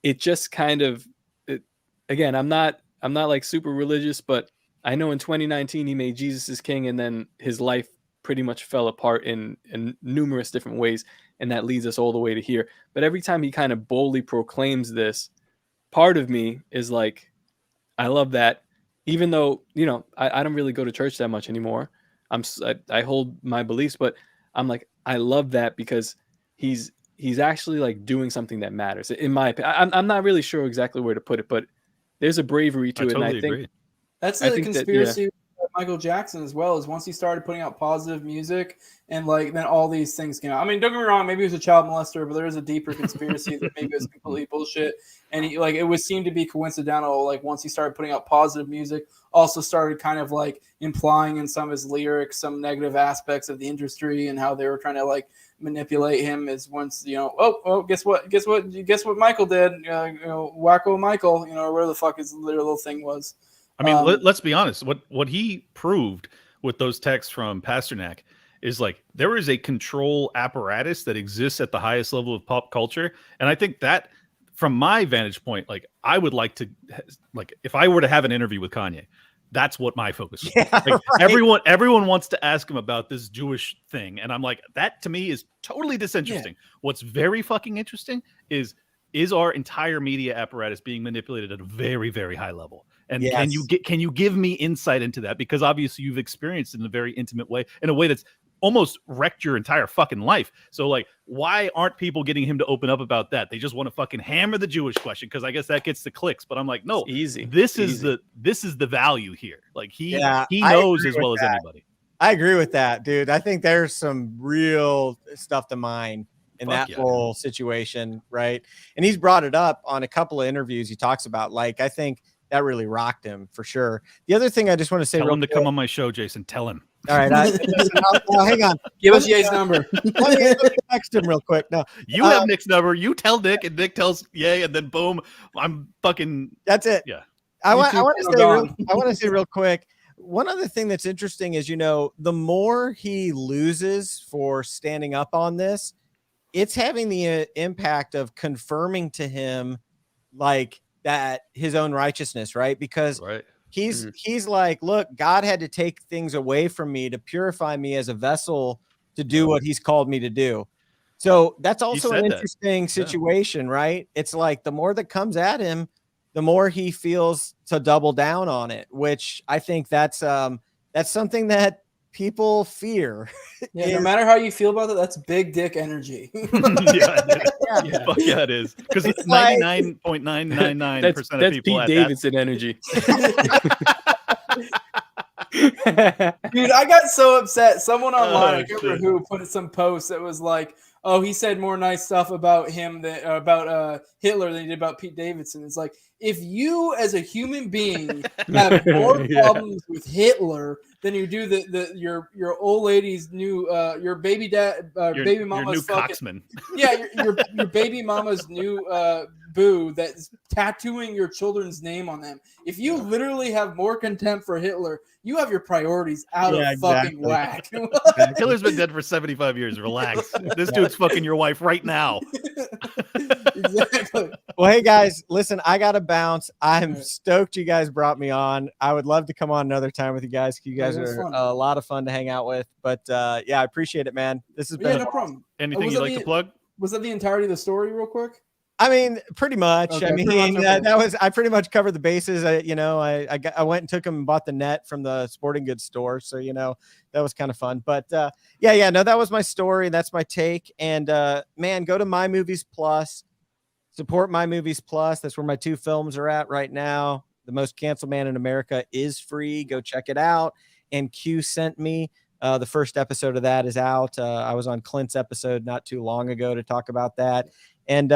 It just kind of, again, I'm not like super religious, but I know in 2019 he made Jesus his king, and then his life pretty much fell apart in numerous different ways, and that leads us all the way to here. But every time he kind of boldly proclaims this, part of me is like, I love that. Even though, I don't really go to church that much anymore. I hold my beliefs, but I'm like, I love that because he's actually like doing something that matters. In my opinion, I'm not really sure exactly where to put it, but there's a bravery to it. Totally and I think agree. That's the conspiracy with Michael Jackson as well, is once he started putting out positive music and like then all these things came out. I mean, don't get me wrong, maybe he was a child molester, but there is a deeper conspiracy that maybe it was completely bullshit. And it would seem to be coincidental. Like once he started putting out positive music, also started kind of like implying in some of his lyrics some negative aspects of the industry and how they were trying to like manipulate him. As once guess what Michael did, wacko Michael, or where the fuck his little thing was. I mean, let's be honest. What he proved with those texts from Pasternak is like there is a control apparatus that exists at the highest level of pop culture, and I think that, from my vantage point, like I would like to, like if I were to have an interview with Kanye, that's what my focus is. Like, right. Everyone wants to ask him about this Jewish thing, and I'm like, that to me is totally disinteresting. Yeah. What's very fucking interesting is our entire media apparatus being manipulated at a very, very high level. And can you give me insight into that? Because obviously you've experienced it in a very intimate way, in a way that's almost wrecked your entire fucking life. So like, why aren't people getting him to open up about that? They just want to fucking hammer the Jewish question because I guess that gets the clicks. But I'm like, no, easy. This is the value here. Like he knows as well as anybody. I agree with that, dude. I think there's some real stuff to mine in that whole situation, right? And he's brought it up on a couple of interviews. He talks about, like, I think that really rocked him for sure. The other thing I just want to say, tell him to come on my show, Jason. Tell him. All right, hang on. Give us Ye's number. Let me text him real quick. No, you have Nick's number. You tell Nick, and Nick tells Ye, and then boom, I'm fucking. That's it. Yeah. I want to say real quick. One other thing that's interesting is, the more he loses for standing up on this, it's having the impact of confirming to him, like, that his own righteousness, right? Because he's like, look, God had to take things away from me to purify me as a vessel to do what he's called me to do. So that's also an said that. interesting situation, right? It's like the more that comes at him, the more he feels to double down on it, which I think that's something that people fear. Yeah, no matter how you feel about it, that's big dick energy. Yeah, fuck yeah, it is. Because It's like- 99.999% of That's people Pete at Davidson energy. Dude, I got so upset. Someone online, I can't shit. remember who, put some post that was like, "Oh, he said more nice stuff about him than about Hitler than he did about Pete Davidson." It's like, if you as a human being have more Yeah. problems with Hitler than you do your old lady's new your baby dad baby mama's your new fucking coxman. yeah your baby mama's new boo that's tattooing your children's name on them. If you literally have more contempt for Hitler, you have your priorities out of fucking whack. Hitler's been dead for 75 years. Relax. This dude's fucking your wife right now. Exactly. Well, hey guys, listen, I gotta bounce. I'm stoked you guys brought me on. I would love to come on another time with you guys. You guys that's are fun. a lot of fun to hang out with. But yeah, I appreciate it, man. This has been Yeah, no problem. Anything Was you'd that like the- to plug? Was that the entirety of the story, real quick? I mean, pretty much. Okay, I mean, pretty much, okay. that was I pretty much covered the bases. I went and took him and bought the net from the sporting goods store, so that was kind of fun. But yeah, no, that was my story. That's my take. And man, go to My Movies Plus, support My Movies Plus. That's where my 2 films are at right now. The Most Canceled Man in America is free. Go check it out. And Q sent me. The first episode of that is out. I was on Clint's episode not too long ago to talk about that. And,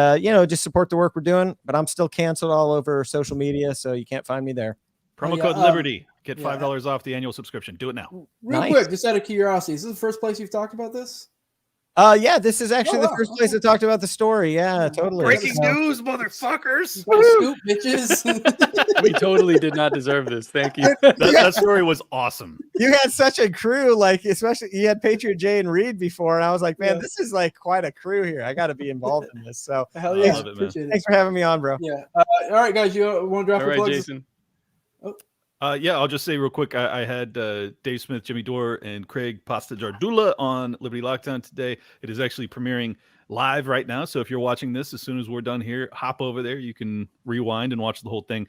just support the work we're doing. But I'm still canceled all over social media, so you can't find me there. Promo code Liberty. Get $5 off the annual subscription. Do it now. Real quick, just out of curiosity, is this the first place you've talked about this? Yeah, this is actually the first place I talked about the story. Yeah, totally. Breaking news, motherfuckers. Scoop, bitches. We totally did not deserve this. Thank you. That story was awesome. You had such a crew, like especially you had Patriot, Jay, and Reed before, and I was like, man, this is like quite a crew here. I got to be involved in this. So Hell yeah, love it, man. appreciate it. thanks for having me on, bro. Yeah. All right, guys, you want to drop All the right, plugs? Jason. Yeah, I'll just say real quick. I had Dave Smith, Jimmy Dore, and Craig Pasta Jardula on Liberty Lockdown today. It is actually premiering live right now. So if you're watching this, as soon as we're done here, hop over there. You can rewind and watch the whole thing.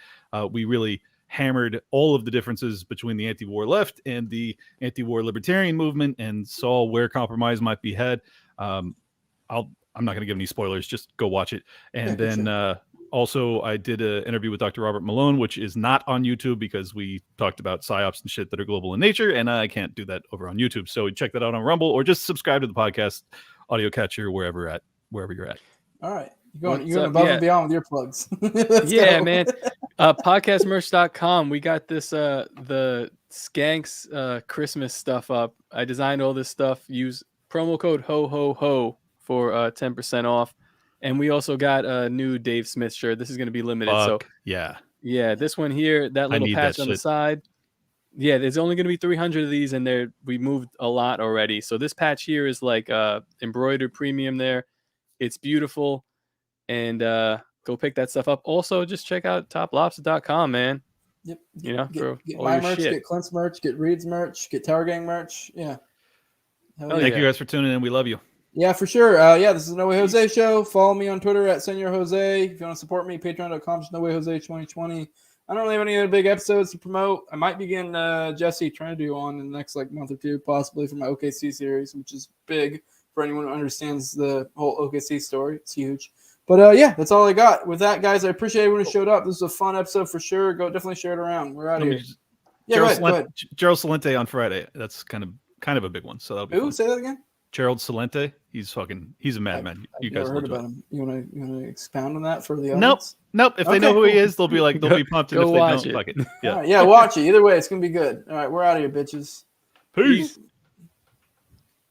We really hammered all of the differences between the anti-war left and the anti-war libertarian movement and saw where compromise might be had. I'm not going to give any spoilers. Just go watch it. And then also, I did an interview with Dr. Robert Malone, which is not on YouTube because we talked about psyops and shit that are global in nature, and I can't do that over on YouTube. So check that out on Rumble or just subscribe to the podcast, audio catcher, wherever you're at. All right. You're going What's up? above Yeah. and beyond with your plugs. Yeah, go. man. Podcastmerch.com. We got this the Skanks Christmas stuff up. I designed all this stuff. Use promo code HO for 10% off. And we also got a new Dave Smith shirt. This is going to be limited. Fuck, so yeah, this one here, that little need patch that on the shit. side. Yeah, there's only going to be 300 of these, and we moved a lot already. So this patch here is like embroidered premium there. It's beautiful, and go pick that stuff up. Also, just check out TopLobsta.com, man. Yep. For all my your merch, shit. get Clint's merch, get Reed's merch, get Tower Gang merch. Yeah. Hell Thank you guys for tuning in. We love you. Yeah, for sure. This is the No Way Jose show. Follow me on Twitter at Senor Jose. If you want to support me, patreon.com, No Way Jose 2020. I don't really have any other big episodes to promote. I might begin Jesse trying to do on in the next month or two, possibly for my OKC series, which is big for anyone who understands the whole OKC story. It's huge. But that's all I got. With that, guys, I appreciate everyone who showed up. This was a fun episode for sure. Go definitely share it around. We're out of here. Go ahead. Gerald Salente on Friday. That's kind of a big one. So that'll be fun. Say that again? Gerald Salente. He's a madman. You guys never heard look about him. You want to expound on that for the Nope. audience? Nope. If they know who he is, they'll be pumped. And Go if they watch don't, it. fuck it. Yeah. All right, yeah, watch it. Either way, it's gonna be good. All right, we're out of here, bitches. Peace.